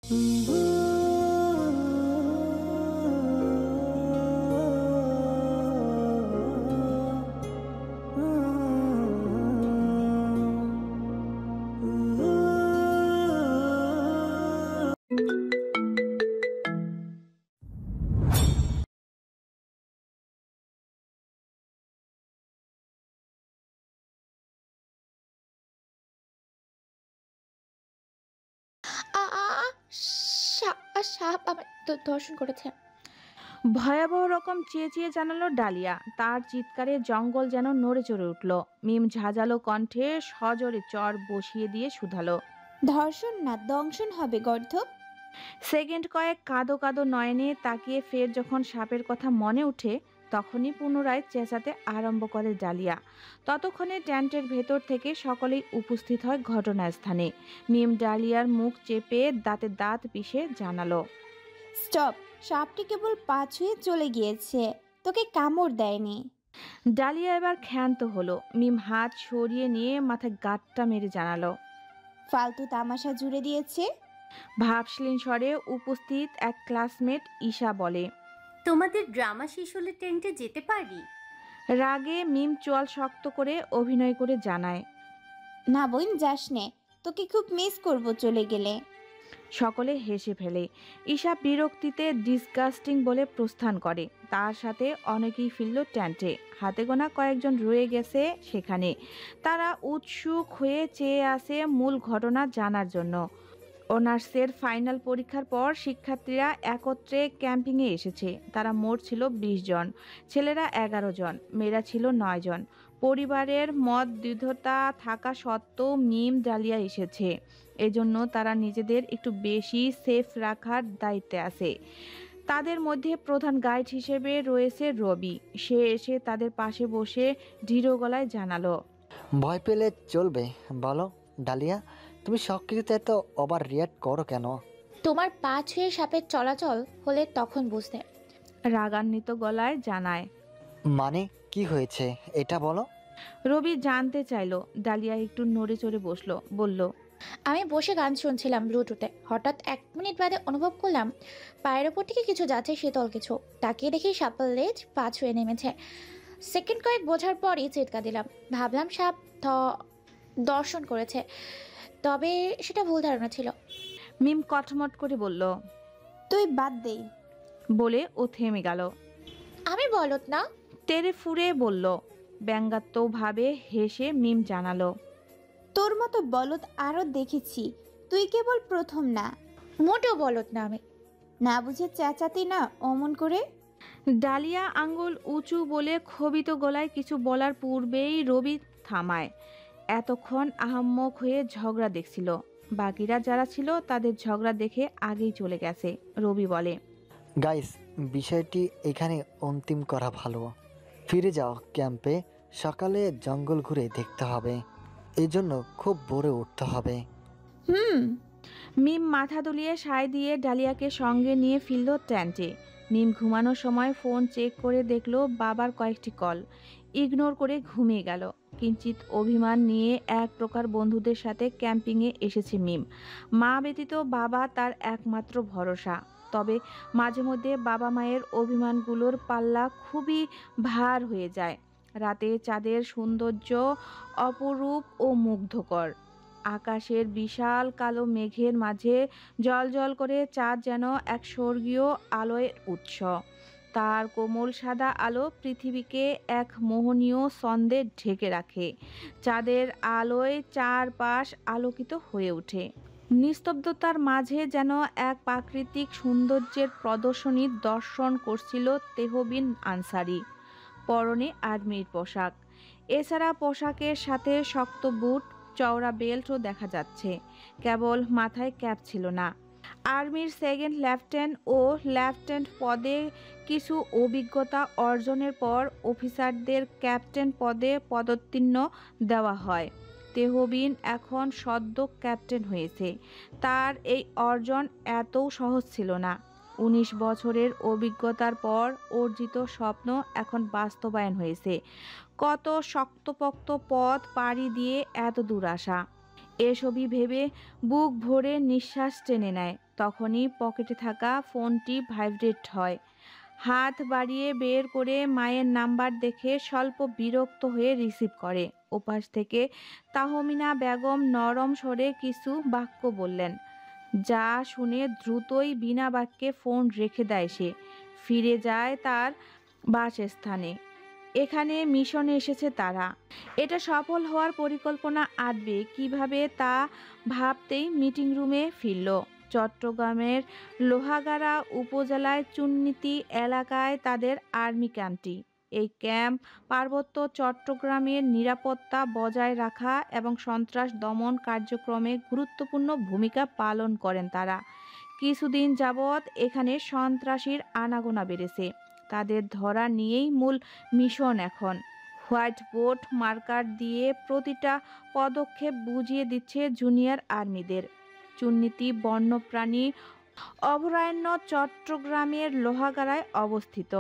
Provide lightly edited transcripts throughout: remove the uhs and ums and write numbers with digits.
আ আ আ সাপ আমার দর্শন করেছে। ভয়াবহ রকম চেঁচিয়ে জানালো ডালিয়া। তার চিৎকারে জঙ্গল যেন নড়ে চড়ে উঠল। মিম ঝাঁঝালো কণ্ঠে সজোরে চর বসিয়ে দিয়ে শুধালো। ধর্ষণ না দংশন হবে গর্ধপ। সেকেন্ড কয়েক কাঁদো কাঁদো নয়নে তাকিয়ে ফের যখন সাপের কথা মনে ওঠে, তখনই পুনরায় চেঁচাতে আরম্ভ করে ডালিয়া। ততক্ষণে ট্যান্টের ভেতর থেকে সকলেই উপস্থিত হয় ঘটনাস্থানে। মিম ডালিয়ার মুখ চেপে দাঁতে দাঁত পিষে জানালো। স্টপ। সাপটি কেবল পা ছুঁয়ে চলে গিয়েছে, তোকে কামড় দেয়নি। ডালিয়া এবার ক্ষান্ত হলো। মিম হাত সরিয়ে নিয়ে মাথায় গাঁটটা মেরে জানালো। ফালতু তামাশা জুড়ে দিয়েছে। ভাবশীল স্বরে উপস্থিত এক ক্লাসমেট ঈশা বলে। তোমাদের ড্রামা শেষ হলে টেন্টে যেতে পারি? রাগে মিম চোয়াল শক্ত করে অভিনয় করে জানায়। না বোন, যাস নে, তোকে খুব মিস করব চলে গেলে। সকলে হেসে ফেলে। ঈশা বিরক্তিতে ডিসগাস্টিং বলে প্রস্থান করে। তার সাথে অনেকেই ফিরল ট্যান্টে। হাতে গোনা কয়েকজন রয়ে গেছে সেখানে। তারা উৎসুক হয়ে চেয়ে আসে মূল ঘটনা জানার জন্য। অনার্সের ফাইনাল পরীক্ষার পর শিক্ষার্থীরা একত্রে ক্যাম্পিংয়ে এসেছে। তারা মোট ছিল ২০ জন। ছেলেরা ১১ জন, মেয়েরা ছিল ৯ জন। পরিবারের মতদ্বিধতা থাকা সত্ত্বেও মিম ডালিয়া এসেছে। এজন্য তারা নিজেদের একটু বেশি সেফ রাখার দায়িত্বে আছে। তাদের মধ্যে প্রধান গাইড হিসেবে রয়েছে রবি। সে এসে তাদের পাশে বসে দৃঢ় গলায় জানালো। ভয় পেলে চলবে? বলো ডালিয়া, তুমি সব কিছুতে এত ওভার রিয়াক্ট করো কেন? তোমার পা ছুঁয়ে সাপের চলাচল হলে তখন বুঝতে। রাগান্বিত গলায় জানায়। মানে কি হয়েছে এটা বলো। রবি জানতে চাইল। ডালিয়া একটু নড়ে চড়ে বসলো, বলল। আমি বসে গান শুনছিলাম ব্লুটুথে, হঠাৎ 1 মিনিট বাদে অনুভব করলাম পায়ের ওপর থেকে কিছু যাচ্ছে, শীতল কিছু। তাকিয়ে দেখি সাপের লেজ পা ছুঁয়ে নেমেছে। সেকেন্ড কয়েক বোঝার পরই চিৎকার দিলাম। ভাবলাম সাপ দর্শন করেছে, তবে সেটা ভুল ধারণা ছিল। মিম কটমট করে বলল। তুই বাদ দে। বলে ও থেমে গেল। আমি বলত না। তেরে ফুরে বলল। ব্যঙ্গাত্মকভাবে হেসে মিম জানালো। তোর মতো বলত আরো দেখেছি, তুই কেবল প্রথম না। মোটেও বলত না আমি। না বুঝে চেঁচাতি না অমন করে। ডালিয়া আঙ্গুল উঁচু বলে ক্ষোভিত গলায় কিছু বলার পূর্বেই রবি থামায়। এতক্ষণ আহাম্মক হয়ে ঝগড়া দেখছিল। বাকিরা যারা ছিল তাদের ঝগড়া দেখে আগেই চলে গেছে। রবি বলে। গাইস, বিষয়টি এখানে অন্তিম করা ভালো। ফিরে যাও ক্যাম্পে। সকালে জঙ্গল ঘুরে দেখতে হবে, এজন্য খুব ভোরে উঠতে হবে। মিম মাথা দুলিয়ে সায় দিয়ে ডালিয়াকে সঙ্গে নিয়ে ফিরল ট্যান্টে। মিম ঘুমানোর সময় ফোন চেক করে দেখলো বাবার কয়েকটি কল। ইগনোর করে ঘুমিয়ে গেল। কিঞ্চিত অভিমান নিয়ে এক প্রকার বন্ধুদের সাথে ক্যাম্পিংয়ে এসেছে মিম। মা ব্যতীত বাবা তার একমাত্র ভরসা। তবে মাঝে মধ্যে বাবা মায়ের অভিমানগুলোর পাল্লা খুবই ভার হয়ে যায়। রাতে চাঁদের সৌন্দর্য অপরূপ ও মুগ্ধকর। আকাশের বিশাল কালো মেঘের মাঝে জ্বলজ্বল করে চাঁদ যেন এক স্বর্গীয় আলোয় উৎস। তার কোমল সাদা আলো পৃথিবীকে এক মোহনীয় ছন্দে ঢেকে রাখে। চাঁদের আলোয় চারপাশ আলোকিত হয়ে ওঠে। নিস্তব্ধতার মাঝে যেন এক প্রাকৃতিক সৌন্দর্যের প্রদর্শনী দর্শন করছিল তেহবিন আনসারি। পরনে আর্মির পোশাক। এছাড়া পোশাকের সাথে শক্ত বুট, চওড়া বেল্টও দেখা যাচ্ছে। কেবল মাথায় ক্যাপ ছিল না। আর্মির সেকেন্ড লেফটেন্যান্ট ও লেফটেন্যান্ট পদে কিছু অভিজ্ঞতা অর্জনের পর অফিসারদের ক্যাপ্টেন পদে পদোন্নতি দেওয়া হয়। তেহবিন এখন সদ্য ক্যাপ্টেন হয়েছে। তার এই অর্জন এতও সহজ ছিল না। ১৯ বছরের অভিজ্ঞতার পর অর্জিত স্বপ্ন এখন বাস্তবায়ন হয়েছে। কত শক্তপোক্ত পথ পাড়ি দিয়ে এত দূর আসা। এসবই ভেবে বুক ভরে নিঃশ্বাস টেনে নেয়। তখনই পকেটে থাকা ফোনটি ভাইব্রেট হয়। হাত বাড়িয়ে বের করে মায়ের নাম্বার দেখে স্বল্প বিরক্ত হয়ে রিসিভ করে। ওপাশ থেকে তাহমিনা বেগম নরম স্বরে কিছু বাক্য বললেন, যা শুনে দ্রুতই বিনা বাক্যে ফোন রেখে দেয় সে। ফিরে যায় তার বাসস্থানে। এখানে মিশনে এসেছে তারা। এটা সফল হওয়ার পরিকল্পনা আঁটবে কিভাবে তা ভাবতেই মিটিং রুমে ফিরল। চট্টগ্রামের লোহাগাড়া উপজেলায় চুন্নিতি এলাকায় তাদের আর্মি ক্যাম্পটি। এই ক্যাম্প পার্বত্য চট্টগ্রামের নিরাপত্তা বজায় রাখা এবং সন্ত্রাস দমন কার্যক্রমে গুরুত্বপূর্ণ ভূমিকা পালন করেন তারা। কিছুদিন যাবৎ এখানে সন্ত্রাসীর আনাগোনা বেড়েছে। তাদের ধরা নিয়েই মূল মিশন এখন। হোয়াইট বোর্ড মার্কার দিয়ে প্রতিটা পদক্ষেপ বুঝিয়ে দিচ্ছে জুনিয়র আর্মিদের। চুন্নিতি বন্যপ্রাণী অভয়ারণ্য চট্টগ্রামের লোহাগাড়ায় অবস্থিত,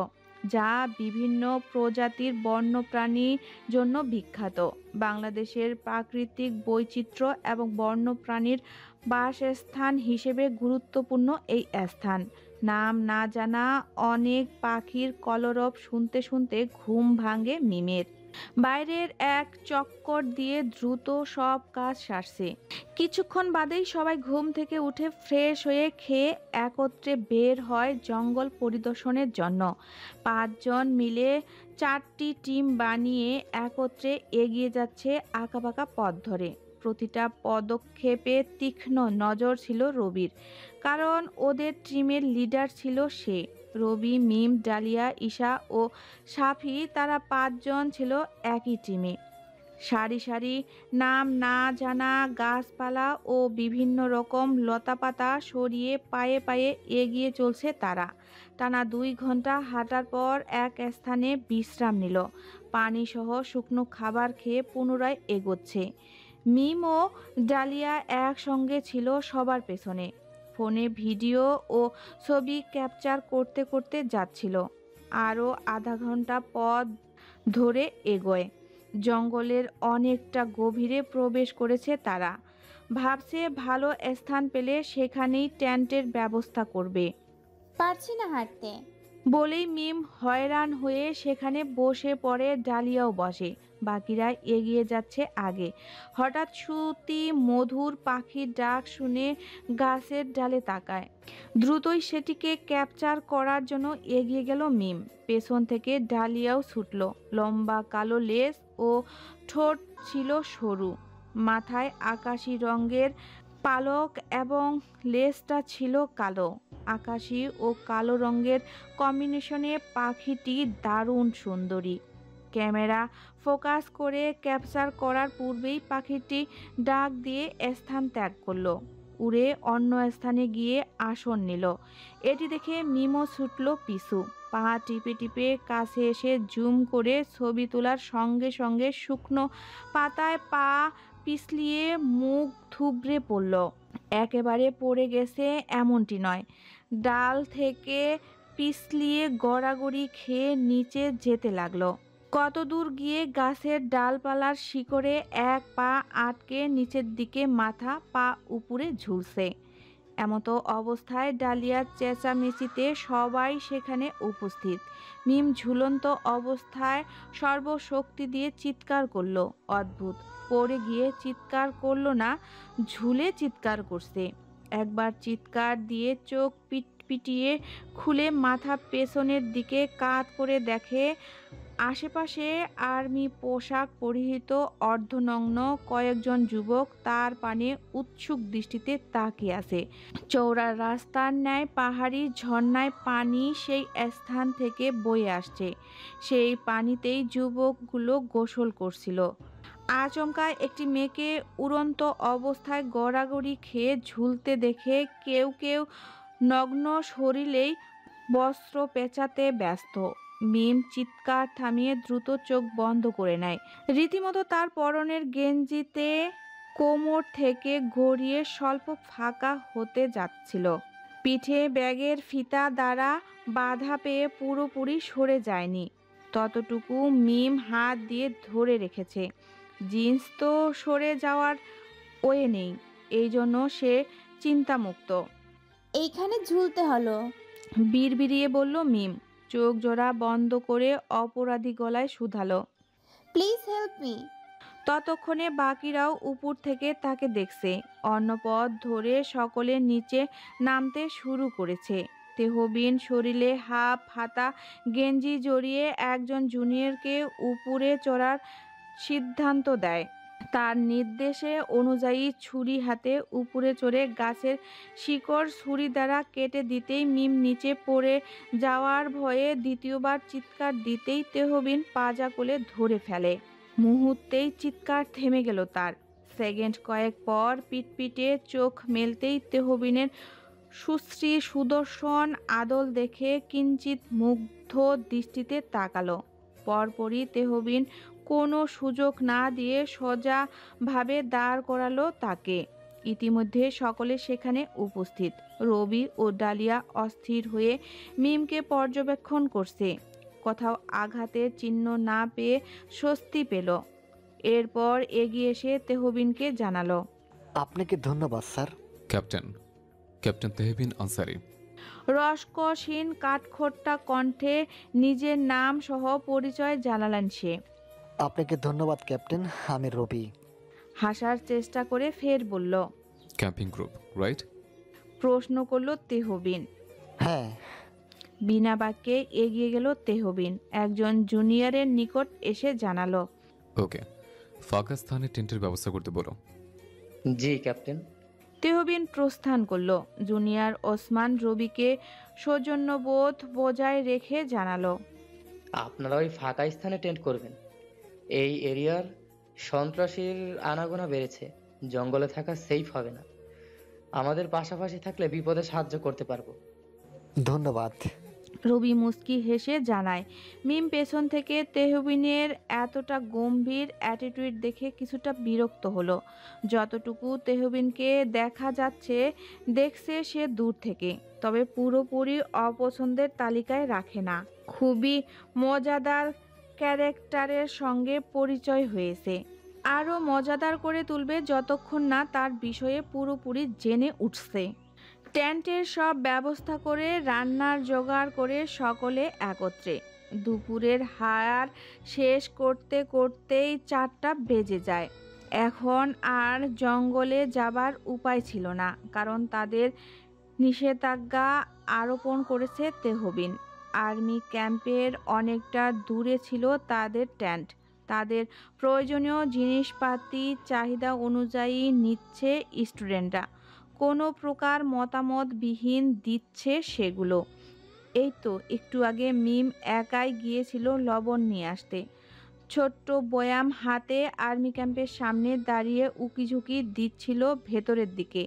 যা বিভিন্ন প্রজাতির বন্যপ্রাণীর জন্য বিখ্যাত। বাংলাদেশের প্রাকৃতিক বৈচিত্র্য এবং বন্যপ্রাণীর বাসস্থান হিসেবে গুরুত্বপূর্ণ এই স্থান। নাম না জানা অনেক পাখির কলরব শুনতে শুনতে ঘুম ভাঙে মিমের। বাইরের এক চক্কর দিয়ে দ্রুত সব কাজ সারছে। কিছুক্ষণ বাদেই সবাই ঘুম থেকে উঠে ফ্রেশ হয়ে খেয়ে একত্রে বের হয় জঙ্গল পরিদর্শনের জন্য। 5 জন মিলে 4টি টিম বানিয়ে একত্রে এগিয়ে যাচ্ছে আঁকাবাঁকা পথ ধরে। প্রতিটা পদক্ষেপে তীক্ষ্ণ নজর ছিল রবির, কারণ ওদের টিমের লিডার ছিল সে। রবি, মিম, ডালিয়া, ঈশা ও সাফি, তারা 5 জন ছিল একই টিমে। সারি সারি নাম না জানা গাছপালা ও বিভিন্ন রকম লতাপাতা সরিয়ে পায়ে পায়ে এগিয়ে চলছে তারা। টানা 2 ঘন্টা হাঁটার পর এক স্থানে বিশ্রাম নিল। পানি সহ শুকনো খাবার খেয়ে পুনরায় এগোচ্ছে। মিম ও ডালিয়া একসঙ্গে ছিল সবার পেছনে। ফোনে ভিডিও ও ছবি ক্যাপচার করতে করতে যাচ্ছিল। আরও আধা ঘন্টা পথ ধরে এগোয়। জঙ্গলের অনেকটা গভীরে প্রবেশ করেছে তারা। ভাবছে ভালো স্থান পেলে সেখানেই টেন্টের ব্যবস্থা করবে। পারছি না হাঁটতে। বলেই মিম হয়রান হয়ে সেখানে বসে পড়ে। ডালিয়াও বসে। বাকিরা এগিয়ে যাচ্ছে আগে। হঠাৎ শ্রুতি মধুর পাখির ডাক শুনে গাছের ডালে তাকায়। দ্রুতই সেটিকে ক্যাপচার করার জন্য এগিয়ে গেল মিম। পেছন থেকে ডালিয়াও ছুটল। লম্বা কালো লেজ ও ঠোঁট ছিল সরু। মাথায় আকাশি রঙের পালক এবং লেজটা ছিল কালো। আকাশি ও কালো রঙের কম্বিনেশনে পাখিটি দারুণ সুন্দরী। ক্যামেরা ফোকাস করে ক্যাপচার করার পূর্বেই পাখিটি ডাক দিয়ে স্থান ত্যাগ করলো। উড়ে অন্য স্থানে গিয়ে আসন নিল। এটি দেখে মিমো ছুটল পিছু। পা টিপে টিপে কাছে এসে জুম করে ছবি তোলার সঙ্গে সঙ্গে শুকনো পাতায় পা পিছলিয়ে মুখ থুবড়ে পড়ল। একেবারে পড়ে গেছে এমনটি নয়, ডাল থেকে পিছলিয়ে গড়াগড়ি খেয়ে নিচে যেতে লাগলো। কত দূর গিয়ে গাছের ডালপালার শিকড়ে এক পা আটকে নিচের দিকে মাথা পা উপরে ঝুলছে। এমতো অবস্থায় ডালিয়ার চেঁচামেচিতে সবাই সেখানে উপস্থিত। মিম ঝুলন্ত অবস্থায় সর্বশক্তি দিয়ে চিৎকার করলো। অদ্ভুত, পড়ে গিয়ে চিৎকার করলো না, ঝুলে চিৎকার করছে। একবার চিৎকার দিয়ে চোখ পিটিয়ে খুলে মাথা পেছনের দিকে কাত করে দেখে আশেপাশে আর্মি পোশাক পরিহিত অর্ধনগ্ন কয়েকজন যুবক তার পানে উৎসুক দৃষ্টিতে তাকিয়ে আছে। চওড়া রাস্তার ন্যায় পাহাড়ি ঝর্ণায় পানি সেই স্থান থেকে বয়ে আসছে। সেই পানিতেই যুবকগুলো গোসল করছিল। আচমকা একটি মেয়েকে উড়ন্ত অবস্থায় গড়াগড়ি খেয়ে ঝুলতে দেখে কেউ কেউ নগ্ন শরীরেই বস্ত্র পেঁচাতে ব্যস্ত। মিম চিৎকার থামিয়ে দ্রুত চোখ বন্ধ করে নেয়। রীতিমতো তার পরনের গেঞ্জিতে কোমর থেকে গড়িয়ে স্বল্প ফাঁকা হতে যাচ্ছিল। পিঠে ব্যাগের ফিতা দ্বারা বাধা পেয়ে পুরোপুরি সরে যায়নি, ততটুকু মিম হাত দিয়ে ধরে রেখেছে। জিন্স তো সরে যাওয়ার ওয়ে নেই, এই জন্য সে চিন্তামুক্ত। এইখানে ঝুলতে হলো। বিড়বিড়িয়ে বলল মিম, চোখ জোড়া বন্ধ করে অপরাধী গলায় শুধালো। Please help me. ততক্ষণে বাকিরাও উপর থেকে তাকে দেখছে। অন্য পথ ধরে সকলে নিচে নামতে শুরু করেছে। তেহবিন শরীরে হাফ হাতা গেঞ্জি জড়িয়ে একজন জুনিয়রকে উপরে চড়ার সিদ্ধান্ত দেয়। তার নির্দেশে অনুযায়ী ছুরি হাতে উপরে চড়ে গাছের শিকড় ছুরি দ্বারা কেটে দিতেই মিম নিচে পড়ে যাওয়ার ভয়ে দ্বিতীয়বার চিৎকার দিতেই তেহবিন পাজা কোলে ধরে ফেলে। মুহূর্তেই চিৎকার থেমে গেল তার। সেকেন্ড কয়েক পর পিটপিটে চোখ মেলতেই তেহবিনের সুশ্রী সুদর্শন আদল দেখে কিঞ্চিত মুগ্ধ দৃষ্টিতে তাকালো। পরপরই তেহবিন কোনো সুযোগ না দিয়ে সোজাভাবে দাঁড় করালো তাকে। ইতিমধ্যে সকলে সেখানে উপস্থিত। রবি ও ডালিয়া অস্থির হয়ে মিমকে পর্যবেক্ষণ করছে। কোথাও আঘাতের চিহ্ন না পেয়ে স্বস্তি পেল। এরপর এগিয়ে এসে তেহবিনকে জানালো। আপনাকে ধন্যবাদ স্যার। ক্যাপ্টেন তেহবিন আনসারি। রসকসহীন কাঠখোট্টা কণ্ঠে নিজের নাম সহ পরিচয় জানালেন সে। আপনাকে ধন্যবাদ ক্যাপ্টেন, আমি রবি। হাসার চেষ্টা করে ফের বলল। Camping group right? প্রশ্ন করল তেহবিন। হ্যাঁ। বিনা বাক্যে এগিয়ে গেল তেহবিন। একজন জুনিয়রের নিকট এসে জানালো। ওকে, ফাঁকা স্থানে টেন্টের ব্যবস্থা করতে বলো। জি ক্যাপ্টেন। তেহবিন প্রস্থান করল। জুনিয়র ওসমান রবিকে সৌজন্যবোধ বজায় রেখে জানালো। আপনারা ওই ফাঁকা স্থানে টেন্ট করবেন। এই এরিয়ার সন্ত্রাসীর আনাগোনা বেড়েছে, জঙ্গলে থাকা সেফ হবে না। আমাদের পাশাপাশি থাকলে বিপদে সাহায্য করতে পারবো। ধন্যবাদ। রবি মুস্কি হেসে জানায়। মিম পেছন থেকে তেহবিনের এতটা গম্ভীর অ্যাটিটিউড দেখে কিছুটা বিরক্ত হলো। যতটুকু তেহবিনকে দেখা যাচ্ছে দেখছে সে দূর থেকে, তবে পুরোপুরি অপছন্দের তালিকায় রাখে না। খুবই মজাদার ক্যারেক্টারের সঙ্গে পরিচয় হয়েছে। আরও মজাদার করে তুলবে যতক্ষণ না তার বিষয়ে পুরোপুরি জেনে উঠছে। টেন্টের সব ব্যবস্থা করে রান্নার জোগাড় করে সকলে একত্রে। দুপুরের হার শেষ করতে করতেই 4টা বেজে যায়। এখন আর জঙ্গলে যাবার উপায় ছিল না, কারণ তাদের নিষেধাজ্ঞা আরোপণ করেছে তেহবিন। আর্মি ক্যাম্পের অনেকটা দূরে ছিল তাদের টেন্ট। তাদের প্রয়োজনীয় জিনিসপাতি চাহিদা অনুযায়ী নিচ্ছে স্টুডেন্টরা। কোনো প্রকার মতামতবিহীন দিচ্ছে সেগুলো। এই তো একটু আগে মিম একাই গিয়েছিল লবণ নিয়ে আসতে। ছোট্ট বয়াম হাতে আর্মি ক্যাম্পের সামনে দাঁড়িয়ে উকিঝুঁকি দিচ্ছিল ভেতরের দিকে।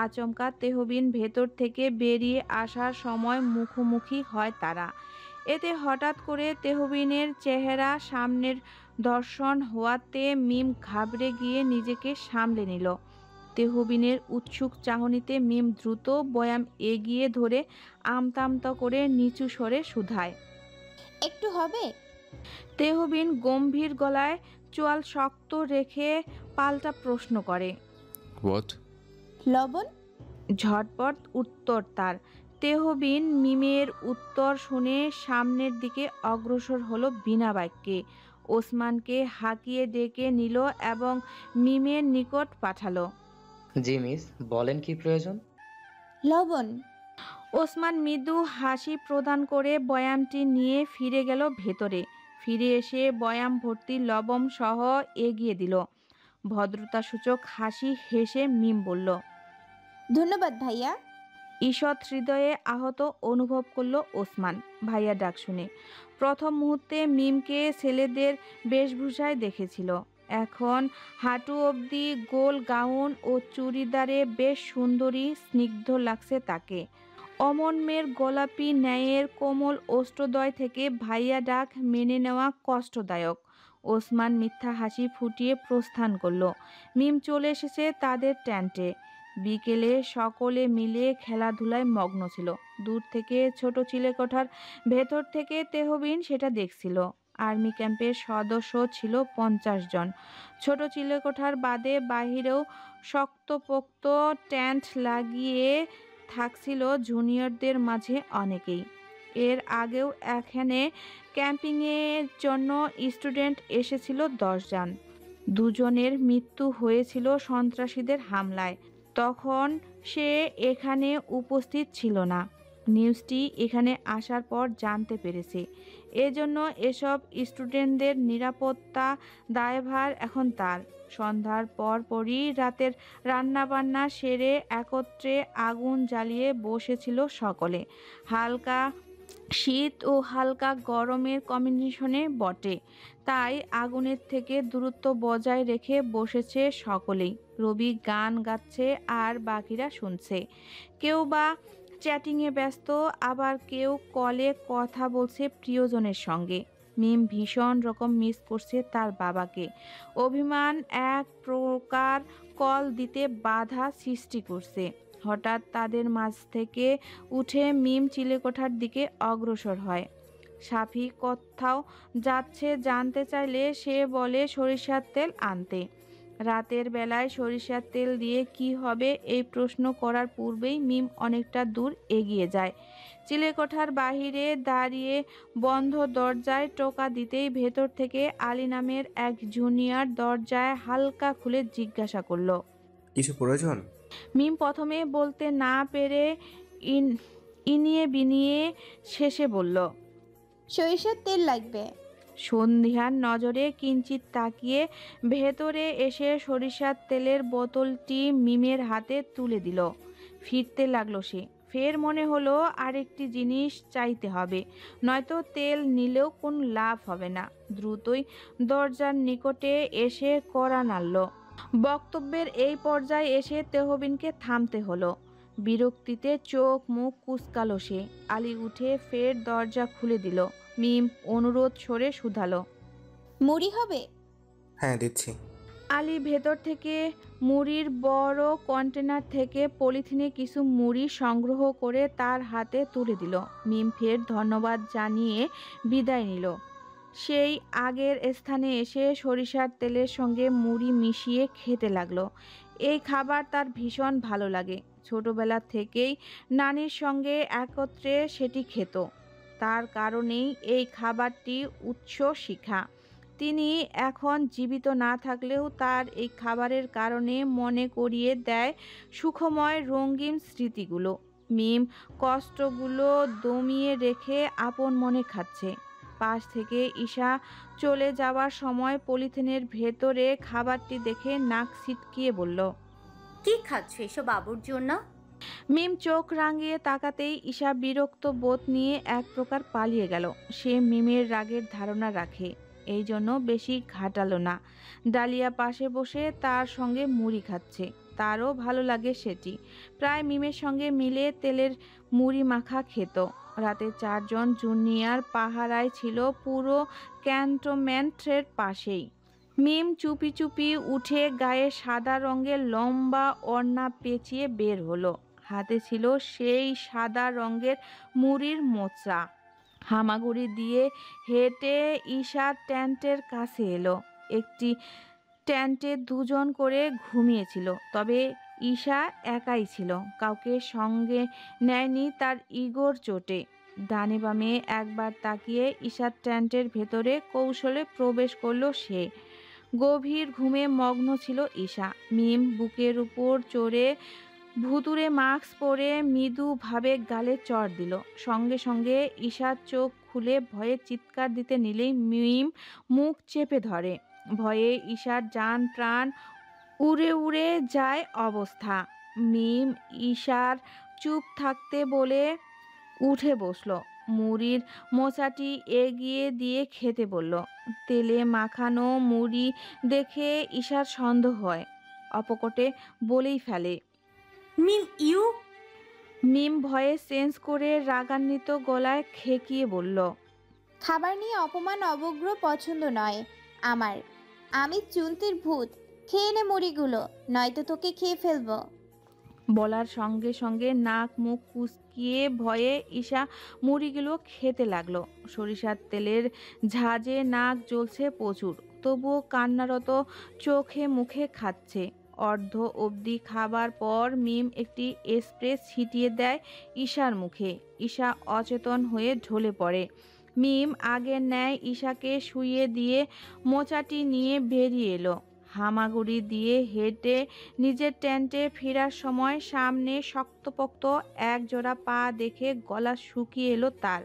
আচমকা তেহবিন ভেতর থেকে বেরিয়ে আসার সময় মুখোমুখি হয় তারা। এতে হঠাৎ করে তেহবিনের চেহারা সামনের দর্শন হওয়াতে মিম ঘাবড়ে গিয়ে নিজেকে সামলে নিল। তেহবিনের উৎসুক চাহনিতে মিম দ্রুত বয়াম এগিয়ে ধরে আমতা করে নিচু স্বরে শুধায়। একটু হবে? তেহবিন গম্ভীর গলায় চোয়াল শক্ত রেখে পাল্টা প্রশ্ন করে। হোয়াট? লবণ? ঝটপট উত্তর তার। তেহবিন মিমের উত্তর শুনে সামনের দিকে অগ্রসর হলো বিনা বাক্যে। ওসমানকে হাঁকিয়ে ডেকে নিল এবং মিমের নিকট পাঠালো। জি মিস, বলেন কি প্রয়োজন? লবণ। ওসমান মৃদু হাসি প্রদান করে বয়ামটি নিয়ে ফিরে গেল ভেতরে। ফিরে এসে বয়াম ভর্তি লবণ সহ এগিয়ে দিল। ভদ্রতাসূচক হাসি হেসে মিম বলল। ধন্যবাদ ভাইয়া। ঈষৎ হৃদয়ে আহত অনুভব করল ওসমান ভাইয়া ডাক শুনে। প্রথম মুহূর্তে মিমকে ছেলেদের বেশভূষায় দেখেছিল। এখন হাঁটু অবধি গোল গাউন ও চুড়িদারে বেশ সুন্দরী, স্নিগ্ধ লাগছে তাকে। অমন মেয়ের গোলাপি ন্যায়ের কোমল ওষ্ঠদ্বয় থেকে ভাইয়া ডাক মেনে নেওয়া কষ্টদায়ক। ওসমান মিথ্যা হাসি ফুটিয়ে প্রস্থান করল। মিম চলে এসেছে তাদের টেন্টে। বিকেলে সকলে মিলে খেলাধুলায় মগ্ন ছিল। দূর থেকে ছোট চিলেকোঠার ভেতর থেকে তেহবিন সেটা দেখছিল। আর্মি ক্যাম্পের সদস্য ছিল 50 জন। ছোট চিলেকোঠার বাদে বাহিরেও শক্তপোক্ত টেন্ট লাগিয়ে থাকছিল জুনিয়রদের মাঝে অনেকেই। এর আগেও এখানে ক্যাম্পিংয়ের জন্য স্টুডেন্ট এসেছিল 10 জন। 2 জনের মৃত্যু হয়েছিল সন্ত্রাসীদের হামলায়। তখন সে এখানে উপস্থিত ছিল না। নিউজটি এখানে আসার পর জানতে পেরেছে। এজন্য এসব স্টুডেন্টদের নিরাপত্তা দায়ভার এখন তার। সন্ধ্যার পরপরই রাতের রান্নাবান্না সেরে একত্রে আগুন জ্বালিয়ে বসেছিল সকলে। হালকা শীত ও হালকা গরমের কম্বিনেশনে বটে, তাই আগুনের থেকে দূরত্ব বজায় রেখে বসেছে সকলেই। রবি গান গাচ্ছে আর বাকিরা শুনছে। কেউ বা চ্যাটিংয়ে ব্যস্ত, আবার কেউ কলে কথা বলছে প্রিয়জনের সঙ্গে। মিম ভীষণ রকম মিস করছে তার বাবাকে। অভিমান এক প্রকার কল দিতে বাধা সৃষ্টি করছে। হঠাৎ তাদের মাঝ থেকে উঠে মিম চিলেকোঠার দিকে অগ্রসর হয়। সাফি কোথাও যাচ্ছে জানতে চাইলে সে বলে সরিষার তেল আনতে। রাতের বেলায় সরিষার তেল দিয়ে কি হবে এই প্রশ্ন করার পূর্বেই মিম অনেকটা দূর এগিয়ে যায়। চিলেকোঠার বাহিরে দাঁড়িয়ে বন্ধ দরজায় টোকা দিতেই ভেতর থেকে আলী নামের এক জুনিয়র দরজায় হালকা খুলে জিজ্ঞাসা করলো, কিছু প্রয়োজন? মিম প্রথমে বলতে না পেরে ইনিয়ে বিনিয়ে শেষে বলল, সরিষার তেল লাগবে। সন্ধ্যার নজরে কিঞ্চিত তাকিয়ে ভেতরে এসে সরিষার তেলের বোতলটি মিমের হাতে তুলে দিল। ফিরতে লাগলো সে। ফের মনে হলো আরেকটি জিনিস চাইতে হবে, নয়তো তেল নিলেও কোনো লাভ হবে না। দ্রুতই দরজার নিকটে এসে কড়া নাড়ল। বক্তব্যের এই পর্যায়ে এসে তেহবিনকে থামতে হলো। বিরক্তিতে চোখ মুখ কুঁচকালো সে। আলী উঠে ফের দরজা খুলে দিল। মিম অনুরোধ সরে শুধালো, মুড়ি হবে? হ্যাঁ, দিচ্ছি। আলী ভেতর থেকে মুড়ির বড় কন্টেনার থেকে পলিথিনে কিছু মুড়ি সংগ্রহ করে তার হাতে তুলে দিল। মিম ফের ধন্যবাদ জানিয়ে বিদায় নিল। সেই আগের স্থানে এসে সরিষার তেলের সঙ্গে মুড়ি মিশিয়ে খেতে লাগলো। এই খাবার তার ভীষণ ভালো লাগে। ছোটবেলা থেকেই নানির সঙ্গে একত্রে সেটি খেত। তার কারণেই এই খাবারটি উৎস শিখা। তিনি এখন জীবিত না থাকলেও তার এই খাবারের কারণে মনে করিয়ে দেয় সুখময় রঙিন স্মৃতিগুলো। মিম কষ্টগুলো দমিয়ে রেখে আপন মনে খাচ্ছে। পাশ থেকে ঈশা চলে যাওয়ার সময় পলিথিনের ভেতরে খাবারটি দেখে নাক ছিটকিয়ে বলল, কি খাচ্ছ এসব বাবুর জন্য? মিম চোখ রাঙিয়ে তাকাতেই ঈশা বিরক্ত বোধ নিয়ে এক প্রকার পালিয়ে গেল। সে মিমের রাগের ধারণা রাখে, এই জন্য বেশি ঘাটালো না। ডালিয়া পাশে বসে তার সঙ্গে মুড়ি খাচ্ছে। তারও ভালো লাগে সেটি। প্রায় মিমের সঙ্গে মিলে তেলের মুড়ি মাখা খেত। রাতে 4 জন জুনিয়র পাহারায় ছিল পুরো ক্যান্টনমেন্টের পাশেই। মিম চুপি চুপি উঠে গায়ে সাদা রঙের লম্বা ওড়না পেঁচিয়ে বের হলো। হাতে ছিল সেই সাদা রঙের মুড়ির মোচা। হামাগুড়ি দিয়ে হেঁটে ঈশা টেন্টের কাছে এলো। একটি টেন্টে 2 জন করে ঘুমিয়েছিল, তবে ঈশা একাই ছিল। কাউকে সঙ্গে নেয়নি তার ইগোর চোটে। ডানে বামে একবার তাকিয়ে ঈশার টেন্টের ভেতরে কৌশলে প্রবেশ করলো সে। গভীর ঘুমে মগ্ন ছিল ঈশা। মিম বুকের উপর চড়ে ভুতুরে মাস্ক পরে মৃদুভাবে গালে চড় দিল। সঙ্গে সঙ্গে ঈশার চোখ খুলে ভয়ে চিৎকার দিতে নিলেই মিম মুখ চেপে ধরে। ভয়ে ঈশার জান প্রাণ উড়ে উড়ে যায় অবস্থা। মিম ঈশার চুপ থাকতে বলে উঠে বসলো। মুড়ির মোচাটি এগিয়ে দিয়ে খেতে বলল। তেলে মাখানো মুড়ি দেখে ঈশার সন্দেহ হয়। অপকটে বলেই ফেলে, মিম ইউ। মিম ভয়ে চেঞ্জ করে রাগান্বিত গলায় খেকিয়ে বলল, খাবার নিয়ে অপমান অবগ্র পছন্দ নয় আমার। আমি চুলতির ভূত। খেয়ে নে মুড়িগুলো, নয়তো তোকে খেয়ে ফেলবো। বলার সঙ্গে সঙ্গে নাক মুখ কুচকিয়ে ভয়ে ঈশা মুড়িগুলো খেতে লাগলো। সরিষার তেলের ঝাঁজে নাক জ্বলছে প্রচুর, তবুও কান্নারত চোখে মুখে খাচ্ছে। অর্ধ অবধি খাবার পর মিম একটি স্প্রে ছিটিয়ে দেয় ঈশার মুখে। ঈশা অচেতন হয়ে ঢলে পড়ে। মিম আগের ন্যায় ঈশাকে শুইয়ে দিয়ে মোচাটি নিয়ে বেরিয়ে এলো। হামাগুড়ি দিয়ে হেঁটে নিজের টেন্টে ফেরার সময় সামনে শক্তপোক্ত এক জোড়া পা দেখে গলা শুকিয়ে এলো তার।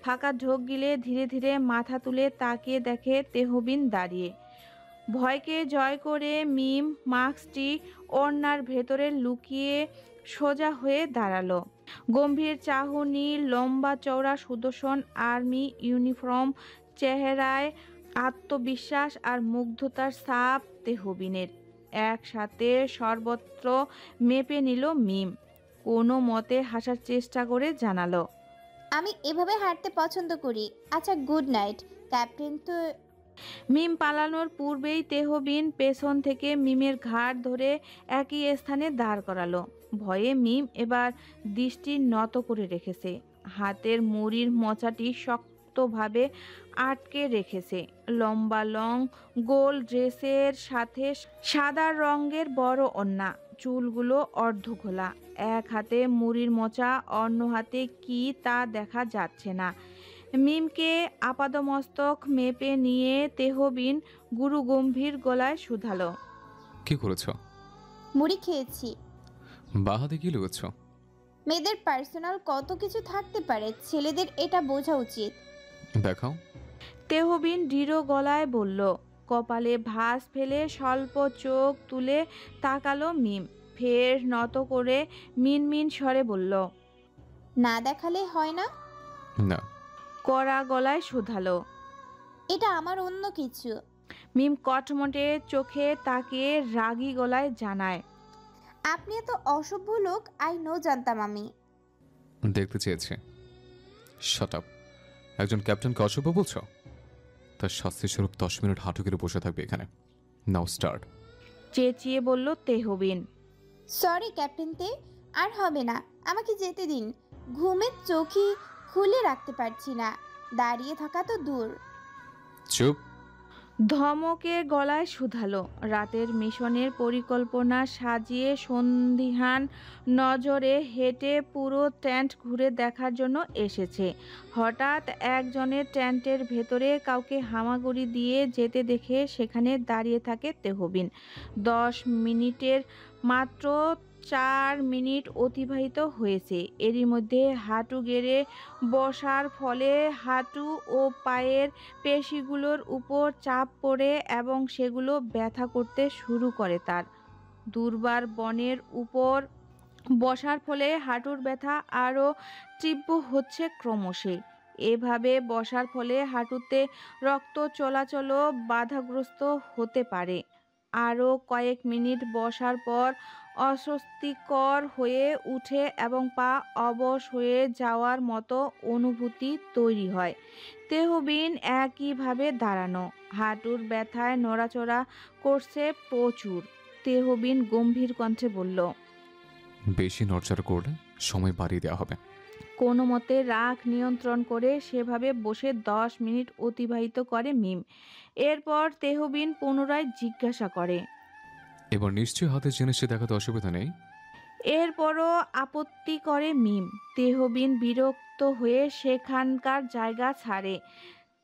ফাঁকা ঢোক গিলে ধীরে ধীরে মাথা তুলে তাকিয়ে দেখে তেহবিন দাঁড়িয়ে। ভয়কে জয় করে মিম মাস্কটি ওড়নার ভেতরে লুকিয়ে সোজা হয়ে দাঁড়ালো। গম্ভীর চাহনি, লম্বা চওড়া সুদর্শন আর্মি ইউনিফর্ম, চেহারায় আত্মবিশ্বাস আর মুগ্ধতার ছাপ তেহবিনের। একসাথে সর্বত্র মেপে নিল মিম। কোনো মতে হাসার চেষ্টা করে জানালো, আমি এভাবে হাঁটতে পছন্দ করি। আচ্ছা, গুড নাইট ক্যাপ্টেন। তো মিম পালানোর পূর্বেই তেহবিন পেছন থেকে মিমের ঘাড় ধরে একই স্থানে দাঁড় করালো। ভয়ে মিম এবার দৃষ্টি নত করে রেখেছে। হাতের মুড়ির মোচাটি শক্তভাবে আটকে রেখেছে। লম্বা লং গোল ড্রেসের সাথে সাদা রঙের বড় ওড়না, চুলগুলো অর্ধঘোলা। এক হাতে মুড়ির মোচা, অন্য হাতে কি তা দেখা যাচ্ছে না। মিমকে আপাদমস্তক মেপে নিয়ে তেহবিন গুরু গম্ভীর গলায় শুধালো, কি করেছ? মুড়ি খেয়েছি। বাহাতে কি লুয়েছ? মেয়েদের পার্সোনাল কত কিছু থাকতে পারে, ছেলেদের এটা বোঝা উচিত। দেখাও। তেহবিন দৃঢ় গলায় বলল। কপালে ভাঁজ ফেলে স্বল্প চোখ তুলে তাকালো মিম। ফের নত করে মিনমিন স্বরে বলল, না দেখালে হয় না? না। কড়া গলায় শুধালো। এটা আমার অন্য কিছু। মিম কটমটে চোখে তাকিয়ে রাগী গলায় জানায়, আপনি এত অসভ্য লোক, আই নো, জানতাম আমি। দেখতে চেয়েছি। Shut up. একজন ক্যাপ্টেনকে অসভ্য বলছো? তার শাস্তি স্বরূপ 10 মিনিট হাঁটু গেড়ে বসে থাকবে এখানে। নাও স্টার্ট। চেঁচিয়ে বলল তেহবিন। সরি ক্যাপ্টেন তে, আর হবে না, আমাকে যেতে দিন। ঘুমের চোখই খুলে রাখতে পারছি না, দাঁড়িয়ে থাকা তো দূর। চুপ। ধমকের গলায় শুধালো। রাতের মিশনের পরিকল্পনা সাজিয়ে সন্দিহান নজরে হেঁটে পুরো টেন্ট ঘুরে দেখার জন্য এসেছে। হঠাৎ একজনের টেন্টের ভেতরে কাউকে হামাগুড়ি দিয়ে যেতে দেখে সেখানে দাঁড়িয়ে থাকে তেহবিন। 10 মিনিটের মাত্র 4 মিনিট অতিবাহিত হয়েছে। এরই মধ্যে হাঁটু গেড়ে বসার ফলে হাঁটু ও পায়ের পেশিগুলোর উপর চাপ পড়ে এবং সেগুলো ব্যথা করতে শুরু করে তার। দুর্বার বনের উপর বসার ফলে হাঁটুর ব্যথা আরও তীব্র হচ্ছে ক্রমশ। এভাবে বসার ফলে হাঁটুতে রক্ত চলাচলও বাধাগ্রস্ত হতে পারে। আরও কয়েক মিনিট বসার পর অস্বস্তিকর হয়ে উঠে এবং পা অবশ হয়ে যাওয়ার মতো অনুভূতি তৈরি হয়। তেহবিন একইভাবে দাঁড়ানো, হাঁটুর ব্যথায় নড়াচড়া করছে প্রচুর। তেহবিন গম্ভীর কণ্ঠে বলল, বেশি নড়চড় করলে সময় বাড়িয়ে দেওয়া হবে। কোনো মতে রাগ নিয়ন্ত্রণ করে সেভাবে বসে 10 মিনিট অতিবাহিত করে মিম। এরপর তেহবিন পুনরায় জিজ্ঞাসা করে, এবার নিশ্চয়ই হাতে জিনিসটি দেখাতে অসুবিধা নেই? এরপরও আপত্তি করে মিম। তেহবিন বিরক্ত হয়ে সেখানকার জায়গা ছাড়ে।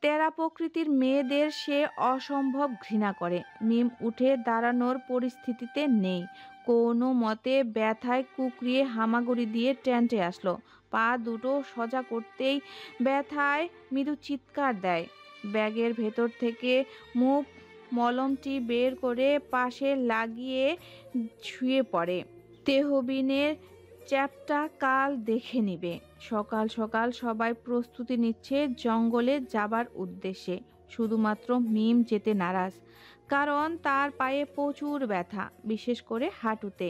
তেরা প্রকৃতির মেয়েদের সে অসম্ভব ঘৃণা করে। মিম উঠে দাঁড়ানোর পরিস্থিতিতে নেই। কোনো মতে ব্যথায় কুকরিয়ে হামাগুড়ি দিয়ে টেন্টে আসলো। পা দুটো সোজা করতেই ব্যথায় মৃদু চিৎকার দেয়। ব্যাগের ভেতর থেকে মুভ মলমটি বের করে পাশে লাগিয়ে শুয়ে পড়ে। তেহবিনের চ্যাপ্টা কাল দেখে নিবে। সকাল সকাল সবাই প্রস্তুতি নিচ্ছে জঙ্গলে যাবার উদ্দেশ্যে। শুধুমাত্র মিম যেতে নারাজ, কারণ তার পায়ে প্রচুর ব্যথা, বিশেষ করে হাঁটুতে।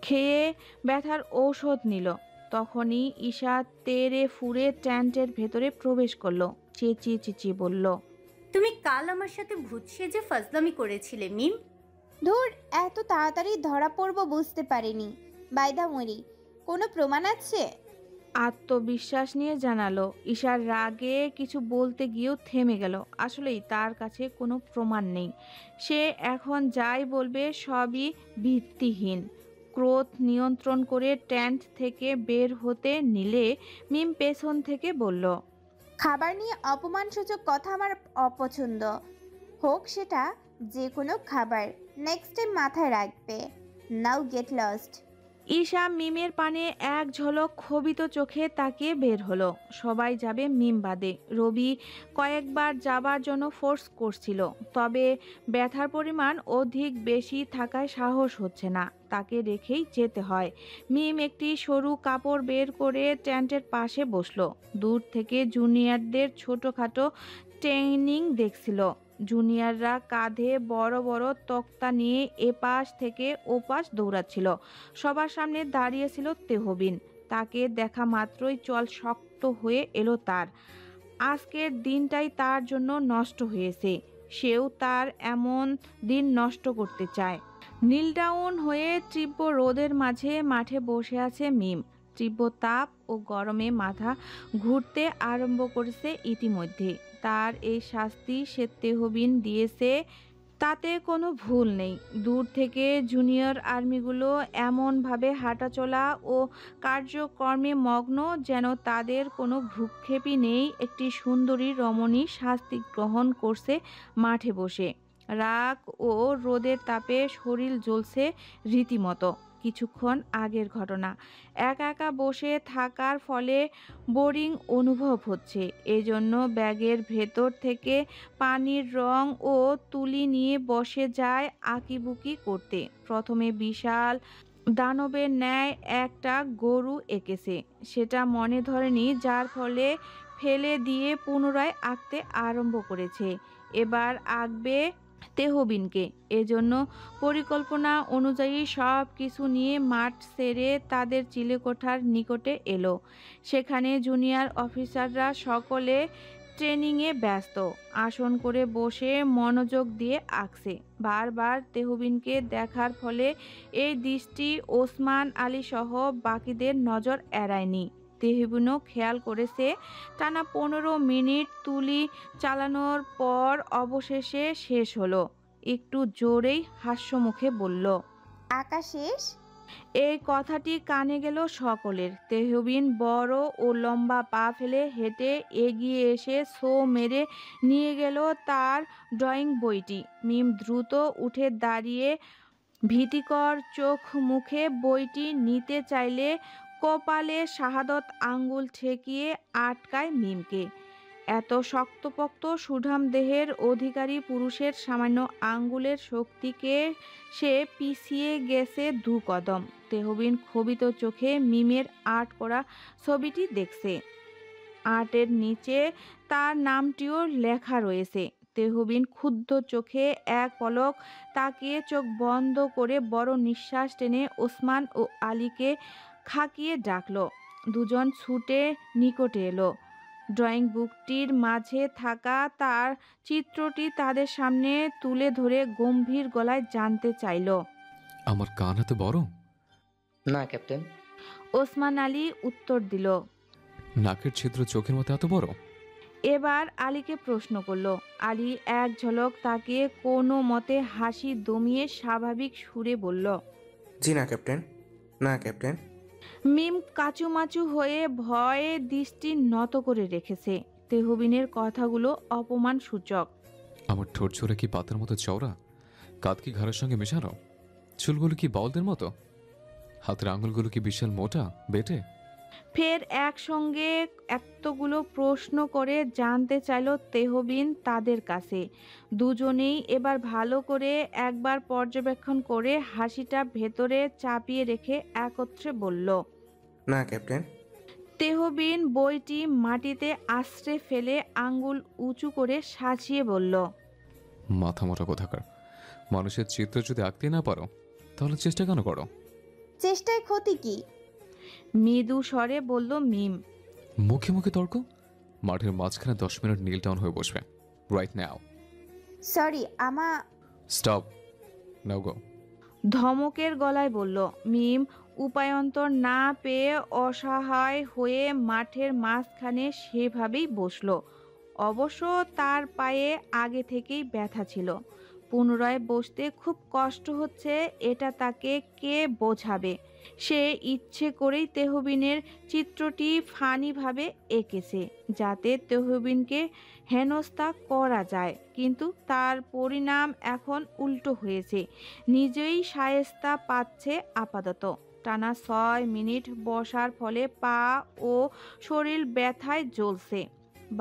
খেয়ে ব্যথার ঔষধ নিল। তখনই ঈশা তেড়ে ফুঁড়ে টেন্টের ভেতরে প্রবেশ করলো। চেঁচিয়ে চেঁচিয়ে বলল, তুমি কাল আমার সাথে ভূত সেজে ফাজলামি করেছিলে মিম। ধুর, এত তাড়াতাড়ি ধরা পড়বো বুঝতে পারিনি। বাইদা মরি, কোনো প্রমাণ আছে? আত্মবিশ্বাস নিয়ে জানালো। ঈশার রাগে কিছু বলতে গিয়েও থেমে গেল। আসলেই তার কাছে কোনো প্রমাণ নেই। সে এখন যাই বলবে সবই ভিত্তিহীন। ক্রোধ নিয়ন্ত্রণ করে টেন্ট থেকে বের হতে নিলে মিম পেছন থেকে বলল, খাবার নিয়ে অপমানসূচক কথা আমার অপছন্দ, হোক সেটা যে কোনো খাবার। নেক্সট টাইম মাথায় রাখবে। নাও গেট লস্ট। ঈশা মিমের পানে এক ঝলক ক্ষোভিত চোখে তাকিয়ে বের হলো। সবাই যাবে মিম বাদে। রবি কয়েকবার যাবার জন্য ফোর্স করছিল, তবে ব্যথার পরিমাণ অধিক বেশি থাকায় সাহস হচ্ছে না। তাকে রেখেই যেতে হয়। মিম একটি সরু কাপড় বের করে টেন্টের পাশে বসলো। দূর থেকে জুনিয়রদের ছোটখাটো ট্রেনিং দেখছিল। জুনিয়ররা কাঁধে বড় বড় তক্তা নিয়ে এপাশ থেকে ওপাশ দৌড়াচ্ছিল। সবার সামনে দাঁড়িয়েছিল তেহবিন। তাকে দেখা মাত্রই চল শক্ত হয়ে এলো তার। আজকের দিনটাই তার জন্য নষ্ট হয়েছে। সেও তার এমন দিন নষ্ট করতে চায়। নীলডাউন হয়ে তীব্র রোদের মাঝে মাঠে বসে আছে মিম। তীব্র তাপ ও গরমে মাথা ঘুরতে আরম্ভ করেছে ইতিমধ্যে। তার এই শাস্তি সে তেহবিন দিয়েছে, তাতে কোনো ভুল নেই। দূর থেকে জুনিয়র আর্মিগুলো এমনভাবে হাঁটাচলা ও কার্যক্রমে মগ্ন যেন তাদের কোনো ভ্রুক্ষেপই নেই। একটি সুন্দরী রমণী শাস্তি গ্রহণ করছে মাঠে বসে। রাগ ও রোদের তাপে শরীর জ্বলছে রীতিমতো। কিছুক্ষণ আগের ঘটনা। একা একা বসে থাকার ফলে বোরিং অনুভব হচ্ছে। এজন্য ব্যাগের ভেতর থেকে পানির রং ও তুলি নিয়ে বসে যায় আঁকিবুকি করতে। প্রথমে বিশাল দানবের ন্যায় একটা গরু এঁকেছে, সেটা মনে ধরেনি, যার ফলে ফেলে দিয়ে পুনরায় আঁকতে আরম্ভ করেছে। এবার আঁকবে তেহবিনকে। এজন্য পরিকল্পনা অনুযায়ী সব কিছু নিয়ে মাঠ ছেড়ে তাদের চিলেকোঠার নিকটে এলো। সেখানে জুনিয়র অফিসাররা সকলে ট্রেনিংয়ে ব্যস্ত। আসন করে বসে মনোযোগ দিয়ে আঁকছে। বারবার তেহবিনকে দেখার ফলে এই দৃষ্টি ওসমান আলী সহ বাকিদের নজর এড়ায়নি। তেহবিনও খেয়াল করেছে। টানা 15 মিনিট তুলি চালানোর পর অবশেষে শেষ হলো। একটু জোরেই হাস্যমুখে বলল, আঁকা শেষ? এই কথাটি কানে গেল সকলের। তেহবিন বড় ও লম্বা পা ফেলে হেঁটে এগিয়ে এসে শো মেরে নিয়ে গেল তার ড্রয়িং বইটি। মিম দ্রুত উঠে দাঁড়িয়ে ভীতিকর চোখ মুখে বইটি নিতে চাইলে কপালে শাহাদত আঙ্গুল ঠেকিয়ে আটকায় মিমকে। এত শক্তপোক্ত সুঠাম দেহের অধিকারী পুরুষের সামান্য আঙ্গুলের শক্তিকে সে পিছিয়ে গেছে 2 কদম। তেহবিন ক্ষোভিত চোখে মিমের আর্ট করা ছবিটি দেখছে। আর্টের নিচে তার নামটিও লেখা রয়েছে। তেহবিন ক্ষুব্ধ চোখে এক পলক তাকিয়ে চোখ বন্ধ করে বড় নিঃশ্বাস টেনে ওসমান ও আলীকে খাকিয়ে ডাকলো। দুজন ছুটে নিকটে এলো। ড্রয়িং বুকটির মাঝে থাকা তার চিত্রটি তাদের সামনে তুলে ধরে গম্ভীর গলায় জানতে চাইল, আমার কান এত বড়? না ক্যাপ্টেন। ওসমান আলী উত্তর দিল। নাকের ছিদ্র চোখের মতো এত বড়? এবার আলীকে প্রশ্ন করলো। আলী এক ঝলক তাকিয়ে কোনো মতে হাসি দমিয়ে স্বাভাবিক সুরে বলল, জি না ক্যাপ্টেন, না ক্যাপ্টেন। মিম কাচুমাচু হয়ে ভয়ে দৃষ্টি নত করে রেখেছে। তেহবিনের কথাগুলো অপমান সূচক। আমার ঠোঁট ছোড়া কি পাতার মতো চওড়া? কাঁধ কি ঘাড়ের সঙ্গে মেশানো? চুলগুলো কি বলদের মতো? হাতের আঙুলগুলো কি বিশাল মোটা বেটে? ফের একসঙ্গে এতগুলো প্রশ্ন করে জানতে চাইল তেহবিন তাদের কাছে। দুজনেই এবার ভালো করে একবার পর্যবেক্ষণ করে হাসিটা ভেতরে চাপিয়ে রেখে একত্রে বলল, না ক্যাপ্টেন। তেহবিন বইটি মাটিতে আছড়ে ফেলে আঙ্গুল উঁচু করে সাজিয়ে বলল, মাথা মোটা কোথাকার! মানুষের চিত্র যদি আঁকতে না পারো তাহলে চেষ্টা কেন করো? চেষ্টায় ক্ষতি কি? মৃদু স্বরে বলল মিম। মুখে মুখে তর্ক? মাঠের মাঝখানে 10 মিনিট নীল ডাউন হয়ে বসবে রাইট নাও। সরি, স্টপ, নাও গো। ধমকের গলায় বলল। মিম উপায়ন্তর না পেয়ে অসহায় হয়ে মাঠের মাঝখানে সেভাবেই বসলো। অবশ্য তার পায়ে আগে থেকেই ব্যথা ছিল। পুনরায় বসতে খুব কষ্ট হচ্ছে, এটা তাকে কে বোঝাবে। সে ইচ্ছে করেই তেহবিনের চিত্রটি ফানিভাবে এঁকেছে যাতে তেহবিনকে হেনস্থা করা যায়, কিন্তু তার পরিণাম এখন উল্টো হয়েছে। নিজেই শায়েস্তা পাচ্ছে আপাতত। টানা 6 মিনিট বসার ফলে পা ও শরীর ব্যথায় জ্বলছে।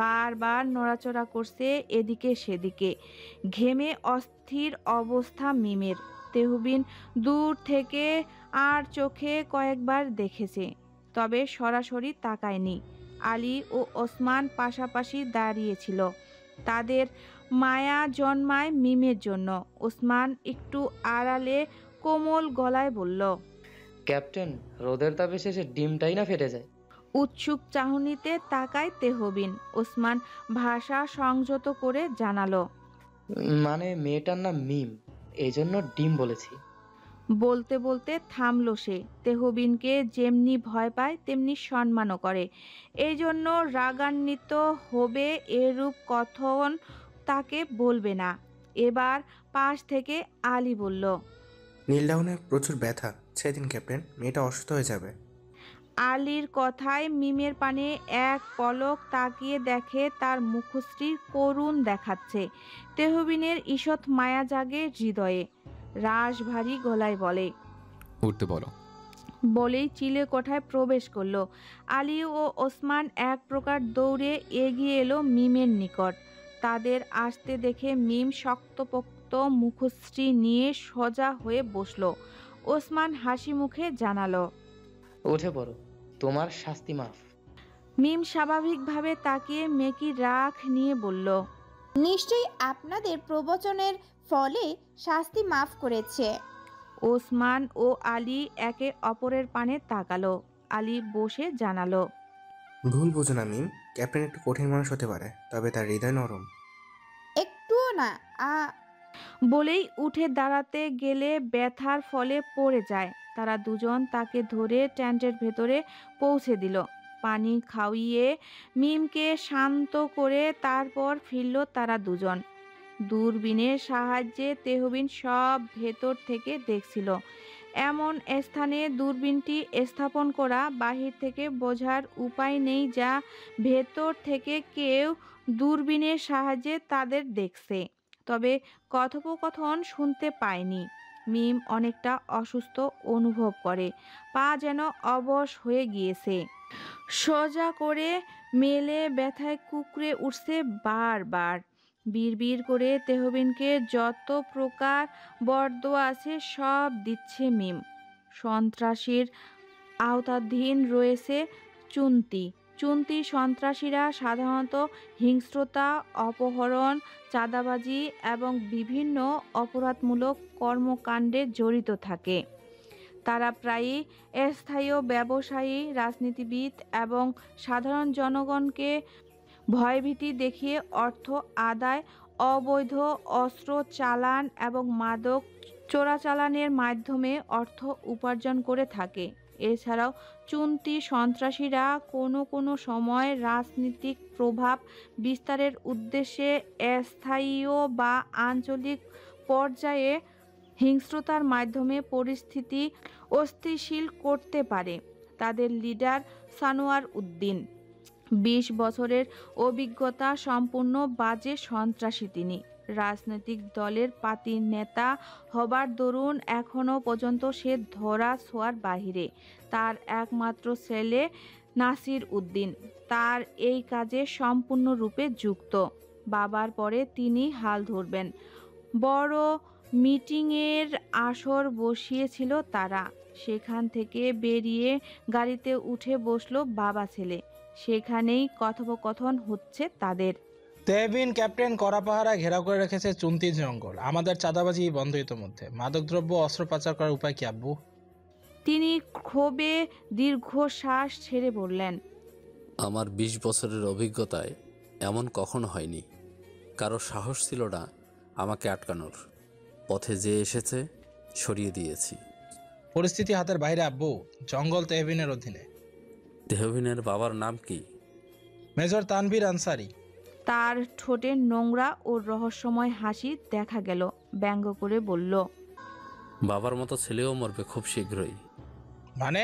বারবার নড়াচড়া করছে এদিকে সেদিকে। ঘেমে অস্থির অবস্থা মিমের। তেহবিন দূর থেকে আর চোখে কয়েকবার দেখেছে, তবে সরাসরি তাকায়নি। আলী ও ওসমান পাশাপাশি দাঁড়িয়েছিল। তাদের মায়া জন্মায় মিমের জন্য। ওসমান একটু আড়ালে কোমল গলায় বলল, ক্যাপ্টেন, রোদের তাপে শেষে ডিমটাই না ফেটে যায়। উৎসুক চাহনিতে তাকায় তেহবিন। ওসমান ভাষা সংযত করে জানালো, মানে মেয়েটার নাম মিম, এই জন্য ডিম বলেছি। বলতে বলতে থামলো সে। তেহবিনকে যেমনি ভয় পায় তেমনি সম্মানও করে, এই জন্য রাগান্বিত হবে এরূপ কথন তাকে বলবে না। এবার পাশ থেকে আলী বলল, নীলডাউনে প্রচুর ব্যথা, সেদিন ক্যাপ্টেন, মেয়েটা অসুস্থ হয়ে যাবে। আলীর কথায় মিমের পানে এক পলক তাকিয়ে দেখে তার মুখশ্রী করুণ দেখাচ্ছে। তেহবিনের ঈষৎ মায়া জাগে হৃদয়ে। রাশ ভারী গলায় বলে, উঠতে বলো। বলেই চিলে কোঠায় প্রবেশ করলো। আলী ও ওসমান এক প্রকার দৌড়ে এগিয়ে এলো মিমের নিকট। তাদের আসতে দেখে মিম শক্তপোক্ত মুখশ্রী নিয়ে সোজা হয়ে বসলো। ওসমান হাসি মুখে জানালো, উঠে পড়ো, তোমার শাস্তি মাফ। মিম স্বাভাবিকভাবে তাকিয়ে মেকি রাখ নিয়ে বলল, নিশ্চয়ই আপনাদের প্রবচনের ফলে শাস্তি মাফ করেছে। ওসমান ও আলী একে অপরের পানে তাকালো। আলী বসে জানালো, ভুল বুঝো না মিম, ক্যাপ্টেন একটু কঠিন মানুষ হতে পারে, তবে তার হৃদয় নরম। একটুও না। বলেই উঠে দাঁড়াতে গেলে ব্যথার ফলে পড়ে যায়। তারা দুজন তাকে ধরে ট্যান্টের ভেতরে পৌঁছে দিল। পানি খাওয়িয়ে মিমকে শান্ত করে তারপর ফিরল তারা দুজন। দূরবীনের সাহায্যে তেহবিন সব ভেতর থেকে দেখছিল। এমন স্থানে দূরবীনটি স্থাপন করা, বাহির থেকে বোঝার উপায় নেই যা ভেতর থেকে কেউ দূরবীনের সাহায্যে তাদের দেখছে। তবে কথোপকথন শুনতে পায়নি। মিম অনেকটা অসুস্থ অনুভব করে, পা যেন অবশ হয়ে গিয়েছে। সোজা করে মেলে ব্যথায় কুকড়ে উঠছে বারবার। বিড়বিড় করে তেহবিনকে যত প্রকার বরদোয়া আছে সব দিচ্ছে মিম। সন্ত্রাসীর আওতাধীন রয়েছে চুন্তি সন্ত্রাসীরা সাধারণত হিংস্রতা, অপহরণ, চাঁদাবাজি এবং বিভিন্ন অপরাধমূলক কর্মকাণ্ডে জড়িত থাকে। তারা প্রায়ই স্থায়ী ব্যবসায়ী, রাজনীতিবিদ এবং সাধারণ জনগণকে ভয়ভীতি দেখিয়ে অর্থ আদায়, অবৈধ অস্ত্র চালান এবং মাদক চোরাচালানের মাধ্যমে অর্থ উপার্জন করে থাকে। এছাড়াও চুন্তি সন্ত্রাসীরা কোনো সময় রাজনৈতিক প্রভাব বিস্তারের উদ্দেশ্যে স্থায়ী বা আঞ্চলিক পর্যায়ে হিংস্রতার মাধ্যমে পরিস্থিতি অস্থিতিশীল করতে পারে। তাদের লিডার সানোয়ার উদ্দিন 20 বছরের অভিজ্ঞতা সম্পূর্ণ বাজে সন্ত্রাসী। তিনি রাজনৈতিক দলের পাতি নেতা হবার দরুন এখনও পর্যন্ত সে ধরা ছোঁয়ার বাহিরে। তার একমাত্র ছেলে নাসির উদ্দিন তার এই কাজে সম্পূর্ণরূপে যুক্ত। বাবার পরে তিনি হাল ধরবেন। বড় মিটিংয়ের আসর বসিয়েছিল তারা। সেখান থেকে বেরিয়ে গাড়িতে উঠে বসলো বাবা ছেলে। সেখানেই কথোপকথন হচ্ছে তাদের। তেহবিন ক্যাপ্টেন কড়া পাহারায় ঘেরাও করে রেখেছে চুন্তি জঙ্গল। আমাদের চাঁদাবাজি বন্ধ ইতোমধ্যে। মাদকদ্রব্য অস্ত্র পাচার করার উপায় কি আব্বু? তিনি ক্ষোভে দীর্ঘশ্বাস ছেড়ে বললেন, আমার 20 বছরের অভিজ্ঞতায় এমন কখনো হয়নি। কারো সাহস ছিল না আমাকে আটকানোর। পথে যে এসেছে সরিয়ে দিয়েছি। পরিস্থিতি হাতের বাইরে আব্বু। জঙ্গল তেহবিনের অধীনে। তেহবিনের বাবার নাম কি? মেজর তানভীর আনসারি। তার ঠোঁটে নোংরা ও রহস্যময় হাসি দেখা গেল। ব্যঙ্গ করে বলল, বাবার মতো ছেলেও মরবে খুব শীঘ্রই। মানে?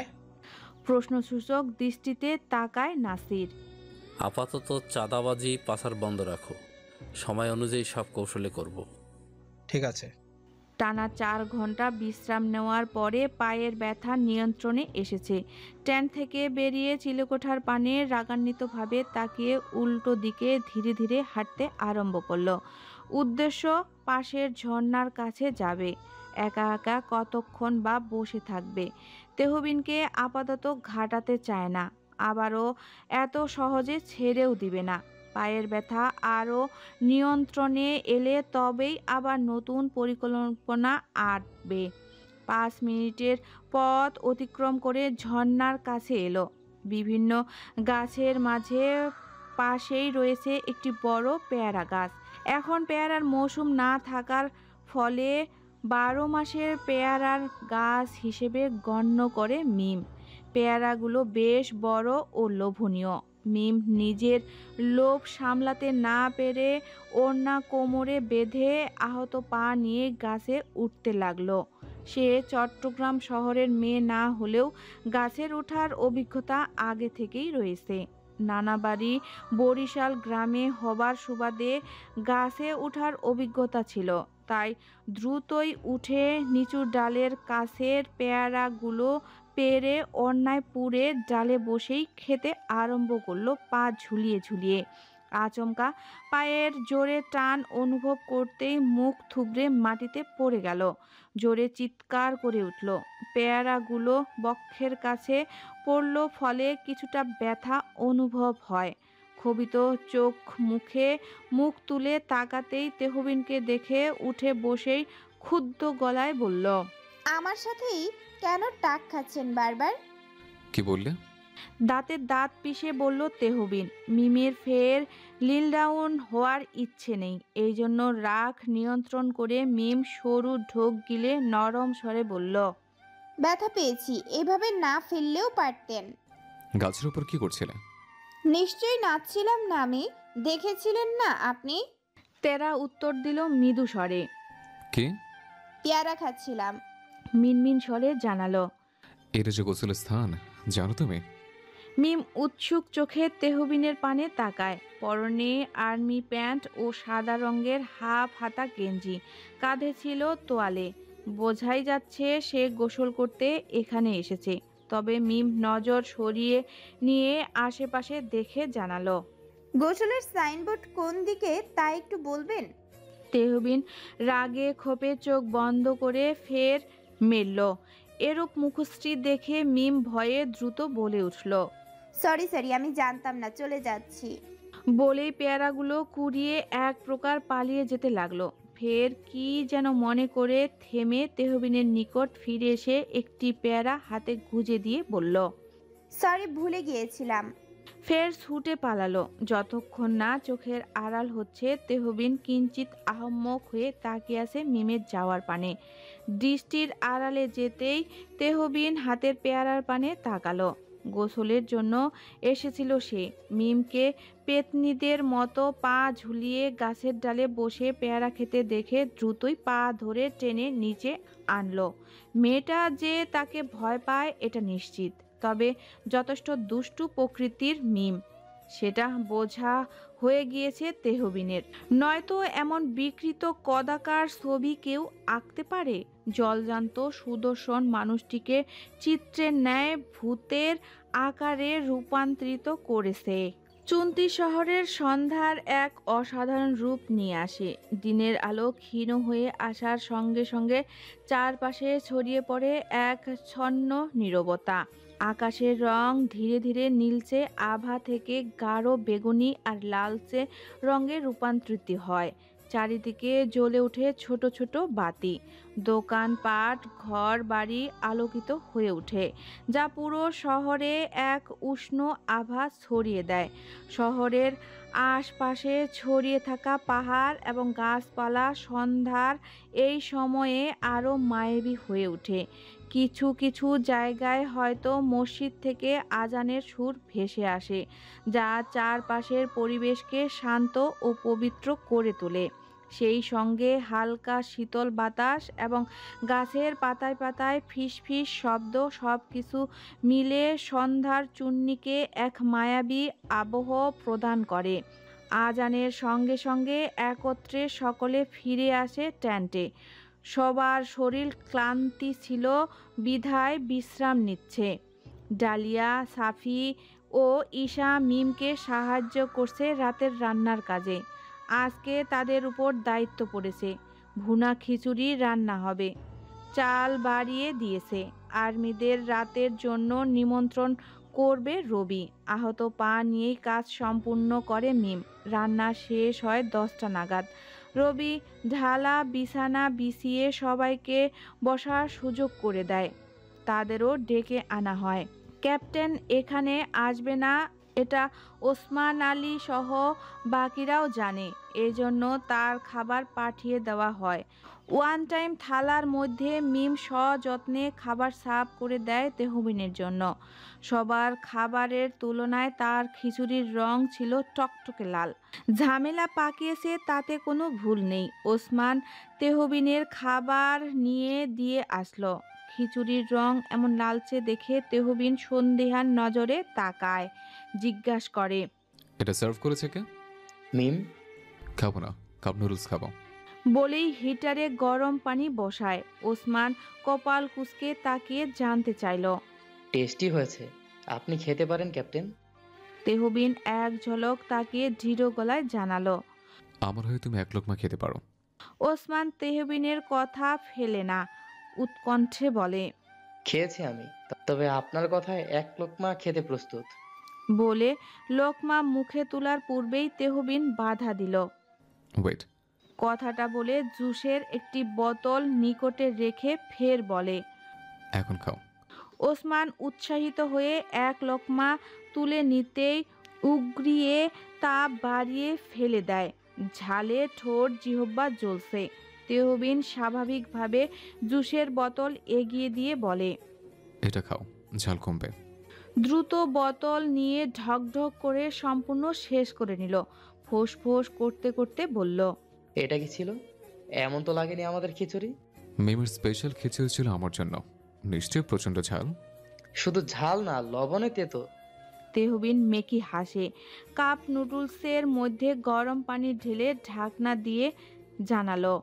প্রশ্নসূচক দৃষ্টিতে তাকায় নাসির। আপাতত চাঁদাবাজি পাচার বন্ধ রাখো, সময় অনুযায়ী সব কৌশলে করব। ঠিক আছে। টানা 4 ঘন্টা বিশ্রাম নেওয়ার পরে পায়ের ব্যথা নিয়ন্ত্রণে এসেছে। ট্যান্ট থেকে বেরিয়ে চিলেকোঠার পানে রাগান্বিতভাবে তাকিয়ে উল্টো দিকে ধীরে ধীরে হাঁটতে আরম্ভ করলো। উদ্দেশ্য পাশের ঝর্ণার কাছে যাবে। একা একা কতক্ষণ বা বসে থাকবে। তেহবিনকে আপাতত ঘাটাতে চায় না, আবারও এত সহজে ছেড়েও দিবে না। পায়ের ব্যথা আরও নিয়ন্ত্রণে এলে তবেই আবার নতুন পরিকল্পনা আঁটবে। 5 মিনিটের পথ অতিক্রম করে ঝর্ণার কাছে এলো। বিভিন্ন গাছের মাঝে পাশেই রয়েছে একটি বড় পেয়ারা গাছ। এখন পেয়ারার মৌসুম না থাকার ফলে 12 মাসের পেয়ারার গাছ হিসেবে গণ্য করে মিম। পেয়ারাগুলো বেশ বড় ও লোভনীয়। মিম নিজের লোভ সামলাতে না পেরে ওড়না কোমরে বেঁধে আহত পা নিয়ে গাছে উঠতে লাগলো। সে চট্টগ্রাম শহরের মেয়ে না হলেও গাছের ওঠার অভিজ্ঞতা আগে থেকেই রয়েছে। নানা বাড়ি বরিশাল গ্রামে হবার সুবাদে গাছে ওঠার অভিজ্ঞতা ছিল, তাই দ্রুতই উঠে নিচু ডালের কাছের পেয়ারাগুলো পেরে অন্যায় পুড়ে ডালে বসেই খেতে আরম্ভ করলো, পা ঝুলিয়ে ঝুলিয়ে। আচমকা পায়ের জোরে টান অনুভব করতেই মুখ থুবড়ে মাটিতে পড়ে গেল। জোরে চিৎকার করে উঠল। পেয়ারাগুলো বক্ষের কাছে পড়ল, ফলে কিছুটা ব্যথা অনুভব হয়। ক্ষোভিত চোখ মুখে মুখ তুলে তাকাতেই তেহবিনকে দেখে উঠে বসেই ক্ষুব্ধ গলায় বলল, আমার সাথেই কেন টাক খাচ্ছেন বারবার? কি বললে? দাঁতে দাঁত পিষে বলল তেহবিন। মিমের ফের লিল ডাউন হওয়ার ইচ্ছে নেই, এই জন্য রাগ নিয়ন্ত্রণ করে মিম সরু ঢোক গিলে নরম স্বরে বলল, ব্যথা পেয়েছি, এভাবে না ফেললেও পারতেন। গাছের উপর কি করছিলে? নিশ্চয়ই নাচছিলাম না আমি, দেখেছিলেন না আপনি? তেরা উত্তর দিল মৃদু স্বরে। কি? পেয়ারা খাচ্ছিলাম। মিনমিন স্বরে জানালো। এটা যে গোসলের স্থান জানো তুমি? মিম উৎসুক চোখে তেহবিনের পানে তাকায়। পরনে আর্মি প্যান্ট ও সাদা রঙের হাফ হাতা গেঞ্জি, কাঁধে ছিল তোয়ালে। বোঝাই যাচ্ছে সে গোসল করতে এখানে এসেছে। তবে মিম নজর সরিয়ে নিয়ে আশেপাশে দেখে জানালো, গোসলের সাইনবোর্ড কোন দিকে তা একটু বলবেন? তেহবিন রাগে ক্ষোভে চোখ বন্ধ করে ফের মেলল। এরূপ মুখশ্রী দেখে মিম ভয়ে দ্রুত বলে উঠল, সরি আমি জানতাম না, চলে যাচ্ছি। বলেই পেয়ারাগুলো কুড়িয়ে এক প্রকার পালিয়ে যেতে লাগলো। ফের কি যেন মনে করে থেমে তেহবিনের নিকট ফিরে এসে একটি পেয়ারা হাতে গুজে দিয়ে বলল, সরি, ভুলে গিয়েছিলাম। ফের ছুটে পালালো। যতক্ষণ না চোখের আড়াল হচ্ছে তেহবিন কিঞ্চিত আহম্মক হয়ে তাকিয়ে আছে মিমের যাওয়ার পানে। দৃষ্টির আড়ালে যেতেই তেহবিন হাতের পেয়ারার পানে তাকালো। গোসলের জন্য এসেছিল সে। মিমকে পেতনিদের মতো পা ঝুলিয়ে গাছের ডালে বসে পেয়ারা খেতে দেখে দ্রুতই পা ধরে টেনে নিচে আনলো। মেয়েটা যে তাকে ভয় পায় এটা নিশ্চিত, তবে যথেষ্ট দুষ্টু প্রকৃতির মিম, সেটা বোঝা হয়ে গিয়েছে তেহবিনের। নয়তো এমন বিকৃত কদাকার ছবি কেউ আঁকতে পারে? জলজান্ত সুদর্শন মানুষটিকে চিত্রের ন্যায় ভূতের আকারে রূপান্তরিত করেছে। চুন্তি শহরের সন্ধ্যার এক অসাধারণ রূপ নিয়ে আসে। দিনের আলো ক্ষীণ হয়ে আসার সঙ্গে সঙ্গে চারপাশে ছড়িয়ে পড়ে এক ছন্ন নীরবতা। আকাশের রং ধীরে ধীরে নীলচে আভা থেকে গাঢ় বেগুনি আর লালচে রঙে রূপান্তরিত হয়। চারিদিকে জ্বলে ওঠে ছোট ছোট বাতি। দোকানপাট, ঘর বাড়ি আলোকিত হয়ে ওঠে, যা পুরো শহরে এক উষ্ণ আভা ছড়িয়ে দেয়। শহরের আশপাশে ছড়িয়ে থাকা পাহাড় এবং গাছপালা সন্ধ্যার এই সময়ে আরও মায়াবী হয়ে ওঠে। কিছু কিছু জায়গায় হয়তো মসজিদ থেকে আজানের সুর ভেসে আসে, যা চারপাশের পরিবেশকে শান্ত ও পবিত্র করে তোলে। সেই সঙ্গে হালকা শীতল বাতাস এবং গাছের পাতায় পাতায় ফিসফিস শব্দ, সব কিছু মিলে সন্ধ্যার চূর্ণিকে এক মায়াবী আবহ প্রদান করে। আজানের সঙ্গে সঙ্গে একত্রে সকলে ফিরে আসে টেন্টে। সবার শরীর ক্লান্তি ছিল বিধায় বিশ্রাম নিচ্ছে। ডালিয়া, সাফি ও ঈশা মিমকে সাহায্য করছে রাতের রান্নার কাজে। আজকে তাদের উপর দায়িত্ব পড়েছে। ভুনা খিচুড়ি রান্না হবে। চাল বাড়িয়ে দিয়েছে। আর্মিদের রাতের জন্য নিমন্ত্রণ করবে রবি। আহত পা নিয়েই কাজ সম্পূর্ণ করে মিম। রান্না শেষ হয় 10টা নাগাদ। রবি ঢালা বিছানা বিছিয়ে সবাইকে বসার সুযোগ করে দেয়। তাদেরও ডেকে আনা হয়। ক্যাপ্টেন এখানে আসবে না, এটা ওসমান আলী সহ বাকিরাও জানে। এজন্য তার খাবার পাঠিয়ে দেওয়া হয়। ওয়ান টাইম থালার মধ্যে মিম সযত্নে খাবার সার্ভ করে দেয় তেহবিনের জন্য। সবার খাবারের তুলনায় তার খিচুড়ির রং ছিল টকটকে লাল। ঝামেলা পাকিয়েছে তাতে কোনো ভুল নেই। ওসমান তেহবিনের খাবার নিয়ে দিয়ে আসলো। খিচুড়ির রং এমন লালচে দেখে তেহবিন সন্দেহান নজরে তাকায়, জিজ্ঞাসা করে, এটা সার্ভ করেছে কে? মিম। খাবো না, কাপ নুডলস খাবো। বলেই হিটারে গরম পানি বসায়। ওসমান কপাল কুঁচকে তাকিয়ে জানতে চাইল, টেস্টি হয়েছে, আপনি খেতে পারেন ক্যাপ্টেন। তেহবিন এক ঝলক তাকিয়ে দৃঢ় গলায় জানালো, আমার হয়ে তুমি এক লোকমা খেতে পারো। ওসমান তেহবিনের কথা ফেলে না, উৎকণ্ঠে বলে, খেয়েছি আমি, তবে আপনার কথায় এক লোকমা খেতে প্রস্তুত। বলে লোকমা মুখে তোলার পূর্বেই তেহবিন বাধা দিল। ওয়েট। কথাটা বলে জুসের একটি বোতল নিকটে রেখে ফের বলে, এখন খাও। ওসমান উৎসাহিত হয়ে এক লোকমা তুলে নিতেই উগরিয়ে তা বাড়িয়ে ফেলে দেয়। ঝালে ঠোঁট জিহ্বা জ্বলছে। তেহবিন স্বাভাবিকভাবে জুসের বোতল এগিয়ে দিয়ে বলে, এটা খাও, ঝাল কমবে। দ্রুত বোতল নিয়ে ঢকঢক করে সম্পূর্ণ শেষ করে নিল। ফোঁস ফোঁস করতে করতে বলল, এটা কি ছিল? এমন তো লাগেনি আমাদের খিচুড়ি। মিমের স্পেশাল খিচুড়ি ছিল আমার জন্য, নিশ্চয়ই প্রচন্ড ঝাল। শুধু ঝাল না, লবণে তেতো। তেহবিন মেকি হাসে। কাপ নুডলসের মধ্যে গরম পানি ঢেলে ঢাকনা দিয়ে জানালো,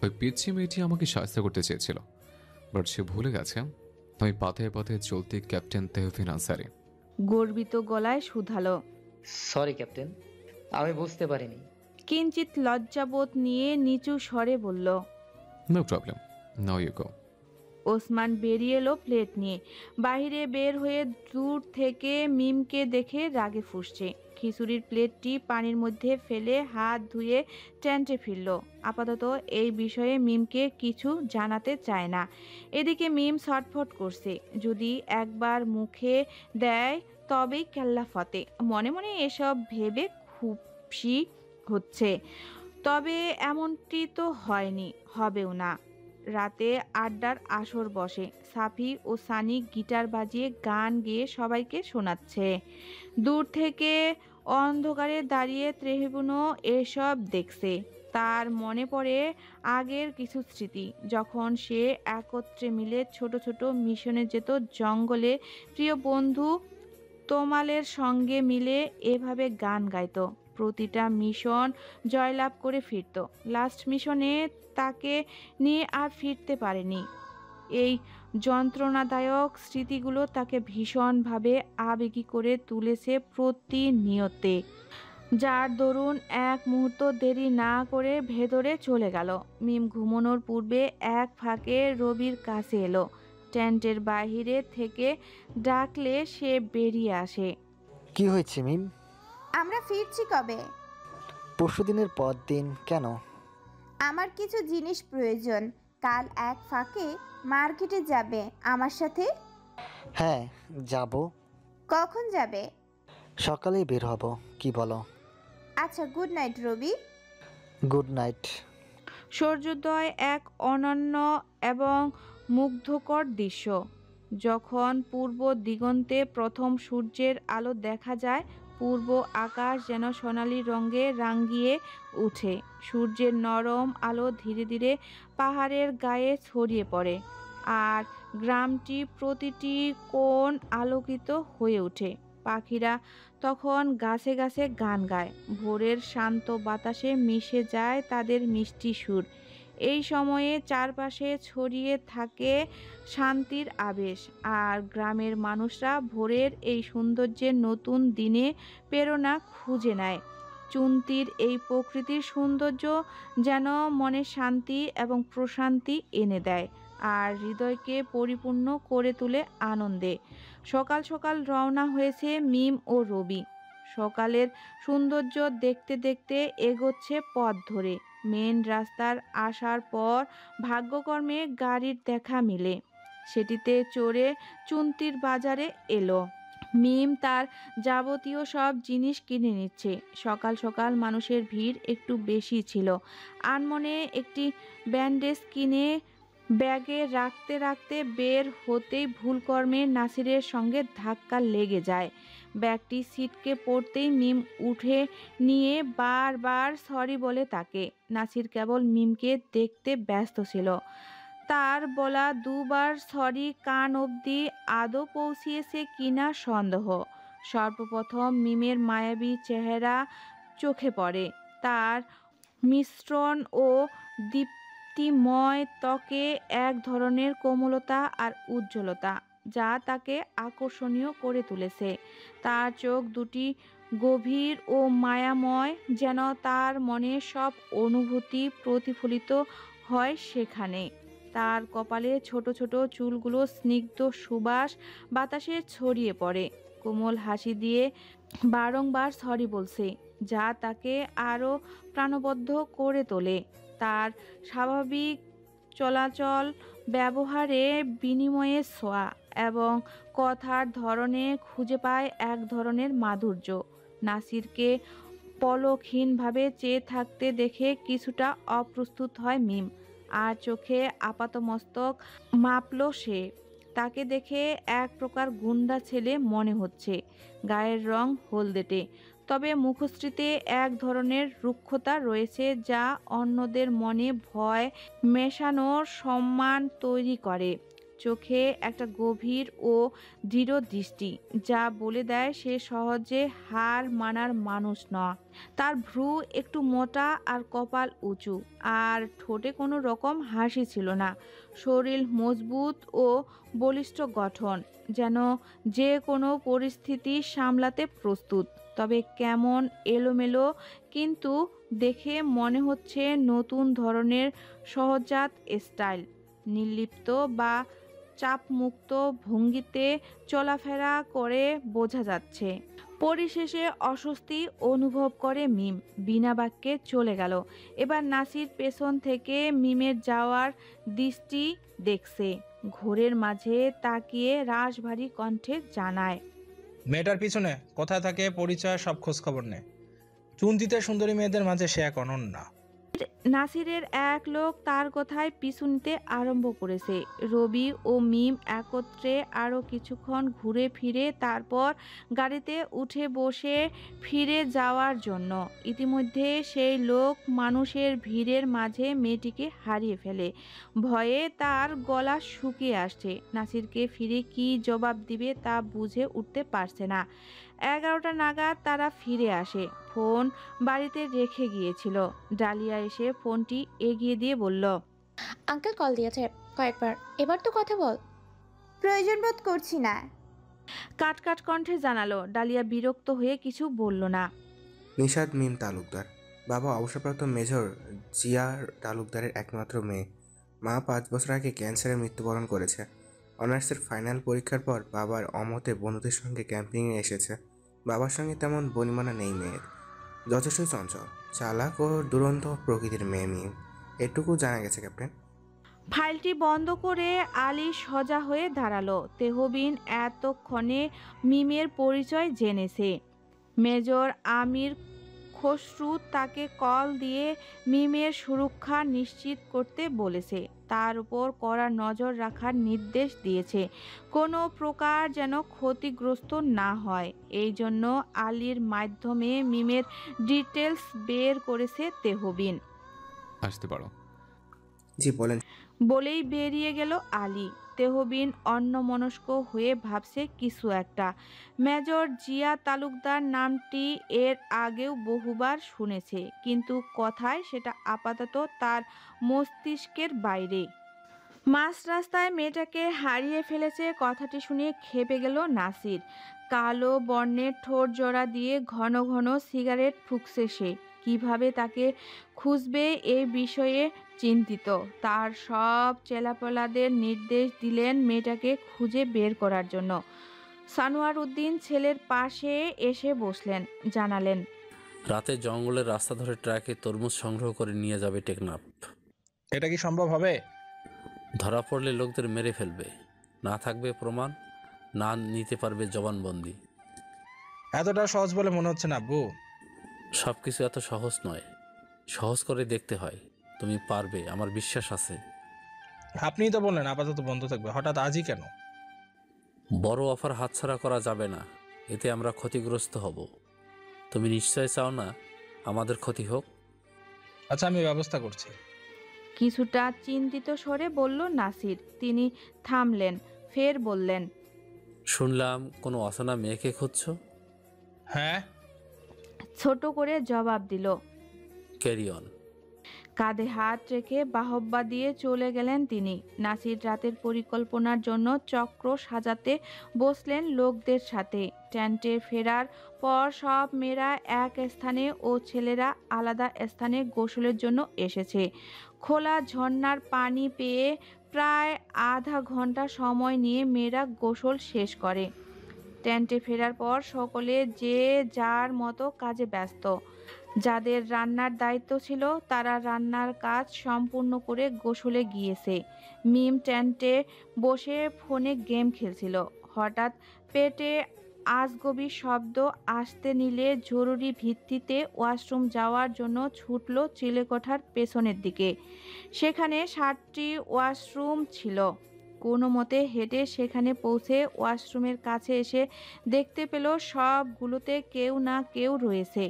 ওই পিচ্ছি মেয়েটি আমাকে সাহায্য করতে চেয়েছিল, বাট সে ভুলে গেছে আমি পাথায় পাথায় চলতি ক্যাপ্টেন তেহবিন আনসারি। গর্বিত গলায় শুধালো, সরি ক্যাপ্টেন, আমি বুঝতে পারিনি। কিঞ্চিত লজ্জাবোধ নিয়ে নিচু স্বরে বলল, no problem, now you go. Osman বেরিয়ে এলো প্লেট নিয়ে। বাইরে বের হয়ে দূর থেকে মিমকে দেখে রাগে ফুঁসছে। খিচুড়ির প্লেটটি পানির মধ্যে ফেলে হাত ধুয়ে টেন্টে ফিরল। আপাতত এই বিষয়ে মিমকে কিছু জানাতে চায় না। এদিকে মিম ছটফট করছে, যদি একবার মুখে দেয় তবেই কেল্লা ফতে। মনে মনে এসব ভেবে খুশি হচ্ছে, তবে এমনটি তো হয়নি, হবেও না। রাতে আড্ডার আসর বসে। সাফি ও সানি গিটার বাজিয়ে গান গেয়ে সবাইকে শোনাচ্ছে। দূর থেকে অন্ধকারে দাঁড়িয়ে ত্রেহিবুনও এসব দেখছে। তার মনে পড়ে আগের কিছু স্মৃতি, যখন সে একত্রে মিলে ছোট ছোট মিশনে যেত জঙ্গলে। প্রিয় বন্ধু তোমালের সঙ্গে মিলে এভাবে গান গাইতো। প্রতিটা মিশন জয়লাভ করে ফিরত। লাস্ট মিশনে তাকে নিয়ে আর ফিরতে পারেনি। এই যন্ত্রণাদায়ক স্মৃতিগুলো তাকে ভীষণভাবে আবেগী করে তুলেছে প্রতিনিয়তে, যার দরুন এক মুহূর্ত দেরি না করে ভেতরে চলে গেল। মিম ঘুমানোর পূর্বে এক ফাঁকে রবির কাছে এলো। টেন্টের বাহিরে থেকে ডাকলে সে বেরিয়ে আসে। কি হয়েছে মিম? আমরা ফিরছি কবে? পরশুদিনের পর দিন। কেন? আমার কিছু জিনিস প্রয়োজন। কাল এক ফাঁকে মার্কেটে যাবে আমার সাথে? হ্যাঁ যাব। কখন যাবে? সকালেই বের হব। কি বলো? আচ্ছা, good night Rabi. Good night. সূর্যোদয় এক অনন্য এবং মুগ্ধকর দৃশ্য। যখন পূর্ব দিগন্তে প্রথম সূর্যের আলো দেখা যায়, পূর্ব আকাশ যেন সোনালি রঙে রাঙিয়ে ওঠে। সূর্যের নরম আলো ধীরে ধীরে পাহাড়ের গায়ে ছড়িয়ে পড়ে, আর গ্রামটি প্রতিটি কোণ আলোকিত হয়ে ওঠে। পাখিরা তখন গাছে গাছে গান গায়, ভোরের শান্ত বাতাসে মিশে যায় তাদের মিষ্টি সুর। এই সময়ে চারপাশে ছড়িয়ে থাকে শান্তির আবেশ, আর গ্রামের মানুষরা ভোরের এই সৌন্দর্যের নতুন দিনে প্রেরণা খুঁজে নেয়। চুন্তির এই প্রকৃতির সৌন্দর্য যেন মনে শান্তি এবং প্রশান্তি এনে দেয়, আর হৃদয়কে পরিপূর্ণ করে তোলে আনন্দে। সকাল সকাল রওনা হয়েছে মিম ও রবি। সকালের সৌন্দর্য দেখতে দেখতে এগোচ্ছে পথ ধরে। মেন রাস্তার আসার পর ভাগ্যক্রমে গাড়ির দেখা মিলে। সেটিতে চড়ে চুন্তির বাজারে এলো। মিম তার যাবতীয় সব জিনিস কিনে নিচ্ছে। সকাল সকাল মানুষের ভিড় একটু বেশি ছিল। আনমনে একটি ব্যান্ডেজ কিনে ব্যাগে রাখতে রাখতে বের হতেই ভুলকর্মে নাসিরের সঙ্গে ধাক্কা লেগে যায়। ব্যাগটি সিটকে পড়তেই মিম উঠে নিয়ে বারবার সরি বলে তাকে। নাসির কেবল মিমকে দেখতে ব্যস্ত ছিল। তার বলা দুবার সরি কান অবধি আদৌ পৌঁছিয়েছে কিনা সন্দেহ। সর্বপ্রথম মিমের মায়াবী চেহারা চোখে পড়ে। তার মিশ্রণ ও দীপ্তিময় ত্বকে এক ধরনের কোমলতা আর উজ্জ্বলতা, যা তাকে আকর্ষণীয় করে তুলেছে। তার চোখ দুটি গভীর ও মায়াময়, যেন তার মনে সব অনুভূতি প্রতিফলিত হয় সেখানে। তার কপালে ছোট ছোট চুলগুলো স্নিগ্ধ সুবাস বাতাসে ছড়িয়ে পড়ে। কোমল হাসি দিয়ে বারংবার সরি বলছে, যা তাকে আরও প্রাণবদ্ধ করে তোলে। তার স্বাভাবিক চলাচল, ব্যবহারে বিনিময়ে ছোঁয়া এবং কথার ধরনে খুঁজে পায় এক ধরনের মাধুর্য। নাসিরকে পলকহীনভাবে চেয়ে থাকতে দেখে কিছুটা অপ্রস্তুত হয় মিম, আর চোখে আপাতমস্তক মাপল সে। তাকে দেখে এক প্রকার গুন্ডা ছেলে মনে হচ্ছে। গায়ের রং হলদেটে, তবে মুখশ্রীতে এক ধরনের রুক্ষতা রয়েছে, যা অন্যদের মনে ভয় মেশানোর সম্মান তৈরি করে। চোখে একটা গভীর ও দৃঢ় দৃষ্টি, যা বলে দেয় সে সহজে হার মানার মানুষ নয়। তার ভ্রু একটু মোটা আর কপাল উঁচু, আর ঠোঁটে কোনো রকম হাসি ছিল না। শরীর মজবুত ও বলিষ্ঠ গঠন, যেন যে কোনো পরিস্থিতি সামলাতে প্রস্তুত। তবে কেমন এলোমেলো, কিন্তু দেখে মনে হচ্ছে নতুন ধরনের সহজাত স্টাইল। নির্লিপ্ত বা চাপমুক্ত ভঙ্গিতে চলাফেরা করে বোঝা যাচ্ছে। পরিশেষে অস্বস্তি অনুভব করে মিম, বিনা বাক্যে চলে গেল। এবার নাসির পেছন থেকে মিমের যাওয়ার দৃষ্টি দেখছে। ঘোরের মাঝে তাকিয়ে রাশভারী কণ্ঠে জানায়, মেয়েটার পিছনে কোথায় থাকে, পরিচয়, সব খোঁজ খবর নে। চুন্তিতে সুন্দরী মেয়েদের মাঝে সে এক অনন্যা। নাসিরের এক লোক তার কথায় পিছু নিতে আরম্ভ করেছে। রবি ও মিম একত্রে আরও কিছুক্ষণ ঘুরে ফিরে তারপর গাড়িতে উঠে বসে ফিরে যাওয়ার জন্য। ইতিমধ্যে সেই লোক মানুষের ভিড়ের মাঝে মেয়েটিকে হারিয়ে ফেলে। ভয়ে তার গলা শুকিয়ে আসছে। নাসিরকে ফিরে কি জবাব দিবে তা বুঝে উঠতে পারছে না। 11টা নাগাদ তারা ফিরে আসে। ফোন বাড়িতে রেখে গিয়েছিল। ডালিয়া এসে ফোনটি এগিয়ে দিয়ে বলল, আঙ্কেল কল দিয়েছে কয়েকবার, এবার তো কথা বল। প্রয়োজন বোধ করছি না। কাট কাট কণ্ঠে জানালো। ডালিয়া বিরক্ত হয়ে কিছু বলল না। নিশাদ মিম তালুকদার, বাবা অবসরপ্রাপ্ত মেজর জিয়া তালুকদারের একমাত্র মেয়ে। মা 5 বছর আগে ক্যান্সারে মৃত্যুবরণ করেছে। অনার্সের ফাইনাল পরীক্ষার পর বাবার অমতে বন্ধুদের সঙ্গে ক্যাম্পিংয়ে এসেছে। বাবার সঙ্গে তেমন বনিমানা নেই মেয়ের। যথেষ্টই চঞ্চল, চালাক ও দুরন্ত প্রকৃতির মেয়ে মিম, এটুকু জানা গেছে ক্যাপ্টেন। ফাইলটি বন্ধ করে আলী সোজা হয়ে দাঁড়ালো। তেহবিন এতক্ষণে মিমের পরিচয় জেনেছে। মেজর আমির খসরু তাকে কল দিয়ে মিমের সুরক্ষা নিশ্চিত করতে বলেছে, তার উপর কড়া নজর রাখার নির্দেশ দিয়েছে, কোনো প্রকার যেন ক্ষতিগ্রস্ত না হয়। এই জন্য আলীর মাধ্যমে মিমের ডিটেলস বের করেছে তেহবিন। আসতে পারো। জি বলেন। বলেই বেরিয়ে গেল আলী। তেহবিন অন্যমনস্ক হয়ে ভাবছে কিছু একটা। মেজর জিয়া তালুকদার নামটি এর আগেও বহুবার শুনেছে, কিন্তু কথায় সেটা আপাতত তার মস্তিষ্কের বাইরে। মাঝ রাস্তায় মেয়েটাকে হারিয়ে ফেলেছে কথাটি শুনে ক্ষেপে গেল নাসির। কালো বর্ণের ঠোঁট জোড়া দিয়ে ঘন ঘন সিগারেট ফুঁকছে সে। কিভাবে তাকে খুঁজবে এই বিষয়ে চিন্তিত। তার সব চেলাপেলাদের নির্দেশ দিলেন মেয়েটাকে খুঁজে বের করার জন্য। সানোয়ার উদ্দিন ছেলের পাশে এসে বসলেন, জানালেন, রাতে জঙ্গলের রাস্তা ধরে ট্রাকে তরমুজ সংগ্রহ করে নিয়ে যাবে টেকনাফ। এটা কি সম্ভব হবে? ধরা পড়লে লোকদের মেরে ফেলবে, না থাকবে প্রমাণ, না নিতে পারবে জবানবন্দি। এতটা সহজ বলে মনে হচ্ছে না আব্বু। সব কিছু এত সহজ নয়, সহজ করে দেখতে হয়। তুমি পারবে, আমার বিশ্বাস আছে। আপনিই তো বললেন আপাতত বন্ধ থাকবে, হঠাৎ আজই কেন? বড় অফার হাতছাড়া করা যাবে না, এতে আমরা ক্ষতিগ্রস্ত হব। তুমি নিশ্চয় চাও না আমাদের ক্ষতি হোক? আচ্ছা, আমি ব্যবস্থা করছি। কিছুটা চিন্তিত স্বরে বলল নাসির। তিনি থামলেন, ফের বললেন, শুনলাম কোনো অচেনা মেয়েকে খুঁজছো। হ্যাঁ। ছোট করে জবাব দিল। Carry on. কাঁধে হাত রেখে বাহবা দিয়ে চলে গেলেন তিনি। নাসির রাতের পরিকল্পনার জন্য চক্র সাজাতে বসলেন লোকদের সাথে। টেন্টে ফেরার পর সব মেয়েরা এক স্থানে ও ছেলেরা আলাদা স্থানে গোসলের জন্য এসেছে। খোলা ঝর্ণার পানি পেয়ে প্রায় আধা ঘন্টা সময় নিয়ে মেয়েরা গোসল শেষ করে। টেন্টে ফেরার পর সকলে যে যার মতো কাজে ব্যস্ত। যাদের রান্নার দায়িত্ব ছিল তারা রান্নার কাজ সম্পূর্ণ করে গোসলে গিয়েছে। মিম টেন্টে বসে ফোনে গেম খেলছিল। হঠাৎ পেটে আজগবি শব্দ আসতে নিলে জরুরি ভিত্তিতে ওয়াশরুম যাওয়ার জন্য ছুটল চিলেকোঠার পেছনের দিকে। সেখানে 7টি ওয়াশরুম ছিল। কোনো মতে হেঁটে সেখানে পৌঁছে ওয়াশরুমের কাছে এসে দেখতে পেল সবগুলোতে কেউ না কেউ রয়েছে।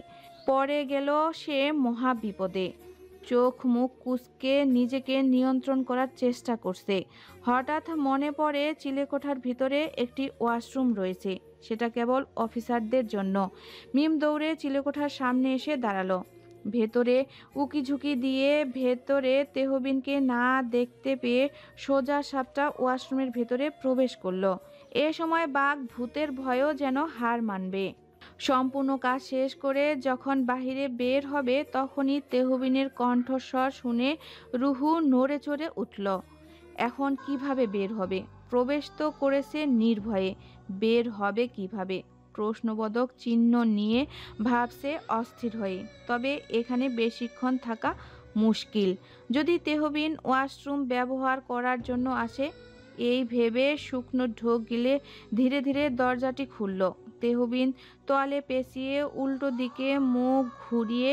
পড়ে গেল সে মহা বিপদে। চোখ মুখ কুঁচকে নিজেকে নিয়ন্ত্রণ করার চেষ্টা করছে। হঠাৎ মনে পড়ে চিলেকোঠার ভিতরে একটি ওয়াশরুম রয়েছে, সেটা কেবল অফিসারদের জন্য। মিম দৌড়ে চিলেকোঠার সামনে এসে দাঁড়ালো। ভেতরে উকিঝুঁকি দিয়ে ভেতরে তেহবিনকে না দেখতে পেয়ে সোজা সাপটা ওয়াশরুমের ভেতরে প্রবেশ করলো। এ সময় বাঘ ভূতের ভয়ও যেন হার মানবে। সম্পূর্ণ কাজ শেষ করে যখন বাহিরে বের হবে তখনই তেহবিনের কণ্ঠস্বর শুনে রুহু নড়ে চড়ে উঠল। এখন কিভাবে বের হবে? প্রবেশ তো করেছে নির্ভয়ে, বের হবে কিভাবে? প্রশ্নবোধক চিহ্ন নিয়ে ভাবছে অস্থির হয়ে। তবে এখানে বেশিক্ষণ থাকা মুশকিল। যদি তেহবিন ওয়াশরুম ব্যবহার করার জন্য আসে, এই ভেবে শুকনো ঢোক গিলে ধীরে ধীরে দরজাটি খুলল। তেহবিন তোয়ালে পেঁচিয়ে উল্টো দিকে মুখ ঘুরিয়ে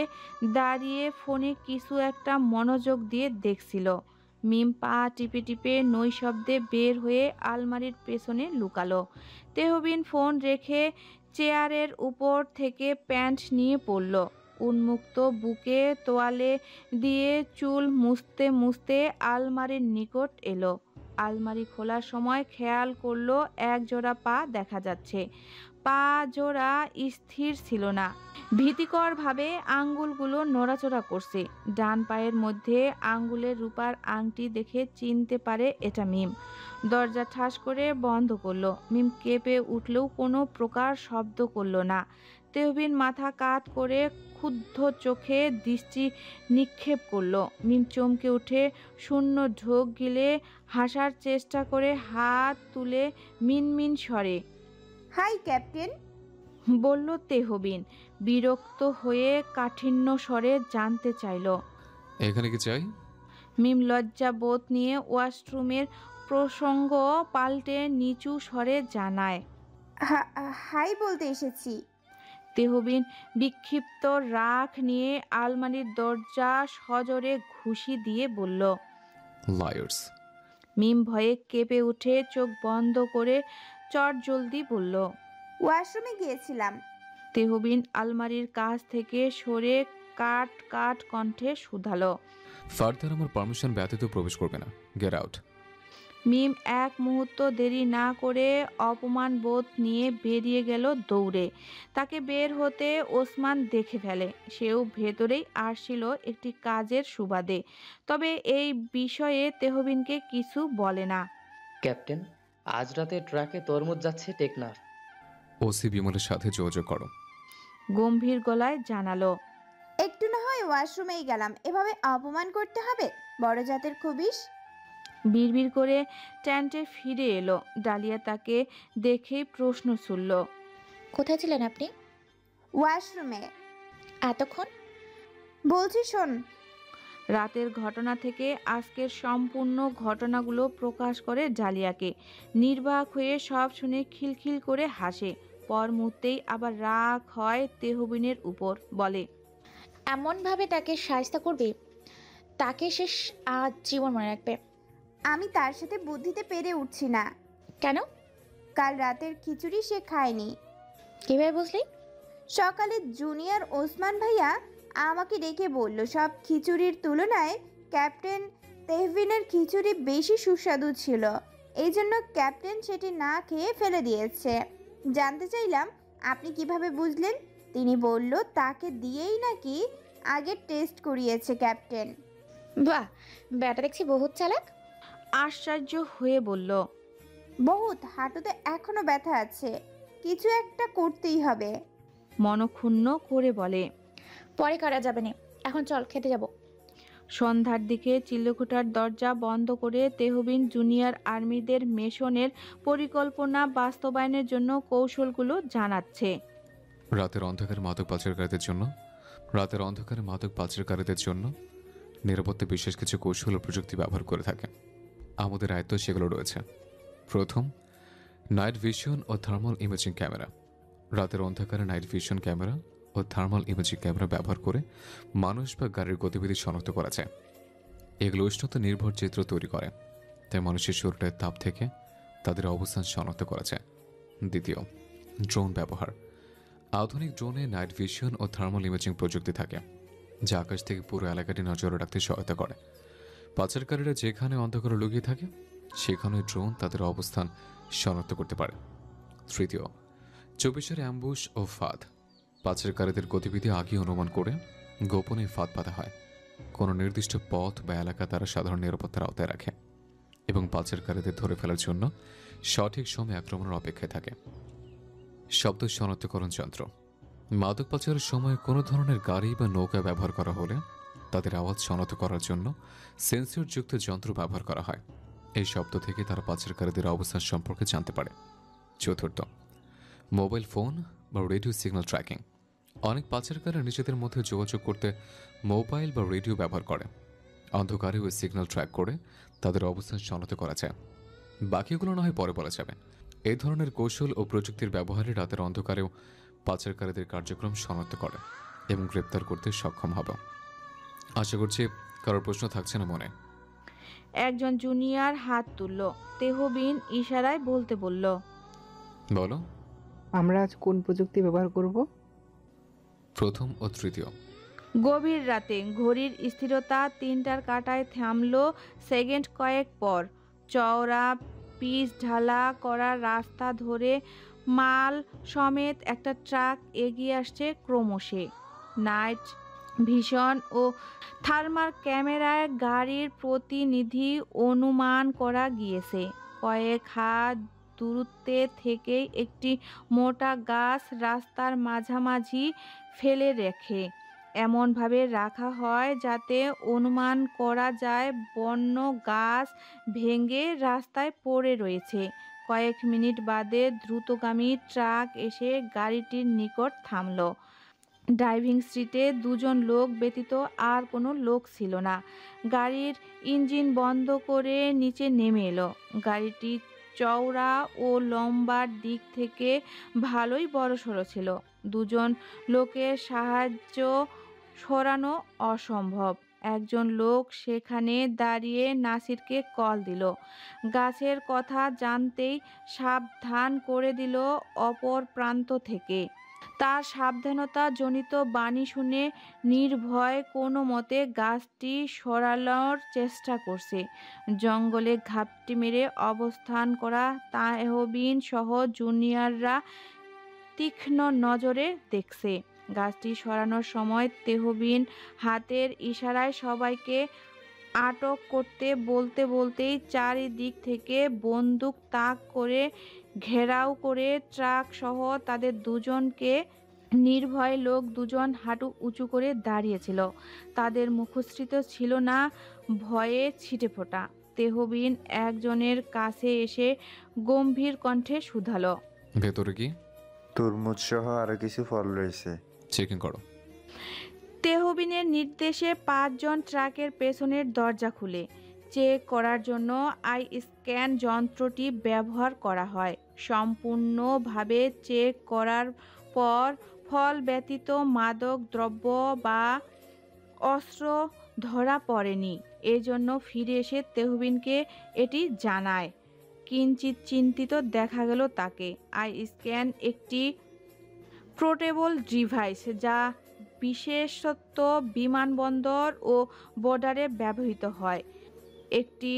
দাঁড়িয়ে ফোনে কিছু একটা মনোযোগ দিয়ে দেখছিল। মিম পা টিপে টিপে নৈশব্দে বের হয়ে আলমারির পেছনে লুকালো। তেহবিন ফোন রেখে চেয়ারের উপর থেকে প্যান্ট নিয়ে পড়ল। উন্মুক্ত বুকে তোয়ালে দিয়ে চুল মুছতে মুছতে আলমারির নিকট এলো। আলমারি খোলার সময় খেয়াল করলো এক জোড়া পা দেখা যাচ্ছে। পা জোড়া স্থির ছিল না, ভীতিকরভাবে আঙ্গুলগুলো নড়াচড়া করছে। ডান পায়ের মধ্যে আঙ্গুলের রূপার আংটি দেখে চিনতে পারে এটা মিম। দরজা ঠাস করে বন্ধ করলো। মিম কেঁপে উঠলেও কোনো প্রকার শব্দ করলো না। তেহবিন মাথা কাত করে ক্ষুব্ধ চোখে দৃষ্টি নিক্ষেপ করলো। মিম চমকে উঠে শূন্য ঢোক গিলে হাসার চেষ্টা করে হাত তুলে মিনমিন স্বরে হাই ক্যাপ্টেন, বলল তেহবিন। বিরক্ত হয়ে কাঠিন্য স্বরে জানতে চাইল, এখানে কি চাই? মিম লজ্জা বোধ নিয়ে ওয়াশরুমের প্রসঙ্গ পাল্টে নিচু স্বরে জানায়, হাই বলতে এসেছি। তেহবিন বিক্ষিপ্ত রাগ নিয়ে আলমারির দরজা সজোরে ঘুষি দিয়ে বলল। লায়ার্স। মিম ভয়ে কেঁপে উঠে চোখ বন্ধ করে চটজলদি বলল। ওয়াশরুমে গিয়েছিলাম। তেহবিন আলমারির কাছ থেকে সরে কাট কাট কণ্ঠে শুধালো। ফার্দার আমার পারমিশন ব্যতীত প্রবেশ করবে না। Get out. মিম এক মুহূর্ত দেরি না করে অপমান বোধ নিয়ে বেরিয়ে গেল দৌড়ে। তাকে বের হতে ওসমান দেখে ফেলে। সেও ভেতরেই আসছিল একটি কাজের সুবাদে, তবে এই বিষয়ে তেহবিনকে কিছু বলে না। ক্যাপ্টেন, আজ রাতে ট্রাকে তরমুজ যাচ্ছে টেকনাফ। ওসি বিমলের সাথে যোগাযোগ করো। গম্ভীর গলায় জানালো। একটু না হয় ওয়াশরুমেই গেলাম, এভাবে অপমান করতে হবে? বড় জাতের খবিশ। বিড়বিড় করে ট্যান্টে ফিরে এলো। ডালিয়া তাকে দেখেই প্রশ্ন ছুড়ল। কোথায় ছিলেন আপনি? ওয়াশরুমে। এতক্ষণ? বলছি শোন। রাতের ঘটনা থেকে আজকের সম্পূর্ণ ঘটনাগুলো প্রকাশ করে ডালিয়াকে। নির্বাক হয়ে সব শুনে খিলখিল করে হাসে। পর মুহূর্তেই আবার রাগ হয় তেহবিনের উপর। বলে, এমনভাবে তাকে সাহায্য করবে, তাকে শেষ আজ জীবন মনে রাখবে। আমি তার সাথে বুদ্ধিতে পেরে উঠছি না। কেন? কাল রাতের খিচুড়ি সে খায়নি। কিভাবে বুঝলি? সকালে জুনিয়র ওসমান ভাইয়া আমাকে ডেকে বলল সব খিচুড়ির তুলনায় ক্যাপ্টেন তেহবিনের খিচুড়ি বেশি সুস্বাদু ছিল, এই জন্য ক্যাপ্টেন সেটি না খেয়ে ফেলে দিয়েছে। জানতে চাইলাম আপনি কিভাবে বুঝলেন? তিনি বলল তাকে দিয়েই নাকি আগে টেস্ট করিয়েছে ক্যাপ্টেন। বাহ, ব্যাটা দেখছি বহুত চালাক। আশ্চর্য হয়ে বলল, বহুত, হাঁটুতে এখনো ব্যথা আছে, কিছু একটা করতেই হবে। মনক্ষুণ্ণ করে বলে, পরে করা যাবে না, এখন চল খেতে যাব। সন্ধ্যার দিকে চিল্লকুটার দরজা বন্ধ করে তেহবিন জুনিয়র আর্মিদের মেশনের পরিকল্পনা বাস্তবায়নের জন্য কৌশলগুলো জানাচ্ছে। রাতের অন্ধকারে মাদক পাচারকারীদের জন্য নিরাপত্তা বিশেষ কিছু কৌশল ও প্রযুক্তি ব্যবহার করে থাকে। আমাদের আয়ত্ত সেগুলো রয়েছে। প্রথম, নাইট ভিশন ও থার্মাল ইমেজিং ক্যামেরা। রাতের অন্ধকারে নাইট ভিশন ক্যামেরা ও থার্মাল ইমেজিং ক্যামেরা ব্যবহার করে মানুষ বা গাড়ির গতিবিধি শনাক্ত করা যায়। এগুলো উষ্ণতা নির্ভর চিত্র তৈরি করে, তাই মানুষের শরীরের তাপ থেকে তাদের অবস্থান শনাক্ত করা যায়। দ্বিতীয়, ড্রোন ব্যবহার। আধুনিক ড্রোনে নাইট ভিশন ও থার্মাল ইমেজিং প্রযুক্তি থাকে, যা আকাশ থেকে পুরো এলাকাটি নজরে রাখতে সহায়তা করে। পাচারকারীরা যেখানে অন্ধকারে লুকিয়ে থাকে সেখানে ড্রোন তাদের অবস্থান শনাক্ত করতে পারে। তৃতীয়, চব্বিশের অ্যাম্বুশ ও ফাঁদ। পাচারকারীদের গতিবিধি আগে অনুমান করে গোপনে ফাঁদ পাতা হয়। কোনো নির্দিষ্ট পথ বা এলাকা তারা সাধারণ নিরাপত্তার আওতায় রাখে এবং পাচারকারীদের ধরে ফেলার জন্য সঠিক সময়ে আক্রমণের অপেক্ষায় থাকে। শব্দ শনাক্তকরণ যন্ত্র। মাদক পাচারের সময় কোনো ধরনের গাড়ি বা নৌকা ব্যবহার করা হলে তাদের আওয়াজ শনাক্ত করার জন্য সেন্সরযুক্ত যন্ত্র ব্যবহার করা হয়। এই শব্দ থেকে তারা পাচারকারীদের অবস্থান সম্পর্কে জানতে পারে। চতুর্থ, মোবাইল ফোন বা রেডিও সিগন্যাল ট্র্যাকিং। অনেক পাচারকারীরা নিজেদের মধ্যে যোগাযোগ করতে মোবাইল বা রেডিও ব্যবহার করে। অন্ধকারে ওই সিগন্যাল ট্র্যাক করে তাদের অবস্থান শনাক্ত করা যায়। বাকিগুলো না হয় পরে বলা যাবে। এই ধরনের কৌশল ও প্রযুক্তির ব্যবহারে রাতের অন্ধকারেও পাচারকারীদের কার্যক্রম শনাক্ত করে এবং গ্রেপ্তার করতে সক্ষম হবে। আশা করছি কারোর প্রশ্ন থাকছে না মনে। একজন জুনিয়র হাত তুলল। তেহবিন ইশারায় বলতে বলল, বলো। আমরা আজ কোন প্রযুক্তি ব্যবহার করব? প্রথম ও তৃতীয়। গভীর রাতে ঘড়ির স্থিরতা 3টার কাঁটায় থামল সেকেন্ড কয়েক পর। চওড়া পিচ ঢালা করা রাস্তা ধরে মাল সমেত একটা ট্রাক এগিয়ে আসছে ক্রমশে। নাইট ভিশন ও থার্মাল ক্যামেরায় গাড়ির প্রতিনিধি অনুমান করা গিয়েছে। কয়েক হাত দূরত্বে থেকেই একটি মোটা গাছ রাস্তার মাঝামাঝি ফেলে রেখে এমনভাবে রাখা হয় যাতে অনুমান করা যায় বন্য গাছ ভেঙে রাস্তায় পড়ে রয়েছে। কয়েক মিনিট বাদে দ্রুতগামী ট্রাক এসে গাড়িটির নিকট থামল। ড্রাইভিং সিটে দুজন লোক ব্যতীত আর কোনো লোক ছিল না। গাড়ির ইঞ্জিন বন্ধ করে নিচে নেমে এলো। গাড়িটি চওড়া ও লম্বার দিক থেকে ভালোই বড়সড় ছিল। দুজন লোকের সাহায্য সরানো অসম্ভব। একজন লোক সেখানে দাঁড়িয়ে নাসিরকে কল দিল। গাছের কথা জানতেই সাবধান করে দিল অপর প্রান্ত থেকে। তার সাবধানতা জনিত বাণী শুনে নির্ভয় কোনো মতে গাছটি সরানোর চেষ্টা করছে। জঙ্গলে ঘাপটি মেরে অবস্থান করা তাহবিন সহ জুনিয়ররা তীক্ষ্ণ নজরে দেখছে। গাছটি সরানোর সময় তেহবিন হাতের ইশারায় সবাইকে আটক করতে বলতে বলতেই চারিদিক থেকে বন্দুক তাক করে ঘেরাও করে ট্রাক সহ তাদের দুজনকে নির্ভয় লোক দুজন হাঁটু উঁচু করে দাঁড়িয়েছিল। তাদের মুখশ্রিত ছিল না ভয়ে ছিটেফোঁটা। তেহবিন একজনের কাছে এসে গম্ভীর কণ্ঠে শুধালো, ভেতরে কি? তরমুজ সহ আরো কিছু ফল রয়েছে, চেকিং করো। তেহবিনের নির্দেশে 5 জন ট্রাকের পেছনের দরজা খুলে চেক করার জন্য আই স্ক্যান যন্ত্রটি ব্যবহার করা হয়। সম্পূর্ণভাবে চেক করার পর ফল ব্যতীত মাদক দ্রব্য বা অস্ত্র ধরা পড়েনি। এজন্য ফিরে এসে তেহবিনকে এটি জানায়। কিঞ্চিত চিন্তিত দেখা গেল তাকে। আই স্ক্যান একটি পোর্টেবল ডিভাইস যা বিশেষত বিমানবন্দর ও বর্ডারে ব্যবহৃত হয়। একটি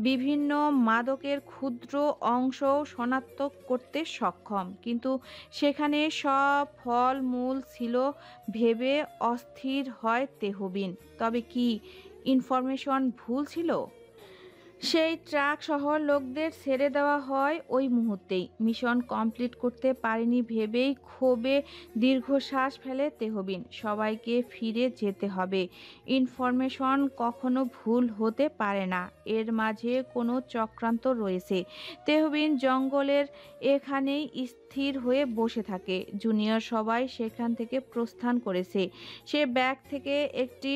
বিভিন্ন মাদকের ক্ষুদ্র অংশ শনাক্ত করতে সক্ষম, কিন্তু সেখানে সব ফলমূল ছিল ভেবে অস্থির হয় তেহবিন। তবে কি ইনফরমেশন ভুল ছিল? সেই ট্রাক সহ লোকদের ছেড়ে দেওয়া হয় ওই মুহূর্তেই। মিশন কমপ্লিট করতে পারেনি ভেবেই ক্ষোভে দীর্ঘশ্বাস ফেলে তেহবিন। সবাইকে ফিরে যেতে হবে। ইনফরমেশন কখনো ভুল হতে পারে না। এর মাঝে কোনো চক্রান্ত রয়েছে। তেহবিন জঙ্গলের এখানেই স্থির হয়ে বসে থাকে। জুনিয়র সবাই সেখান থেকে প্রস্থান করেছে। সে ব্যাগ থেকে একটি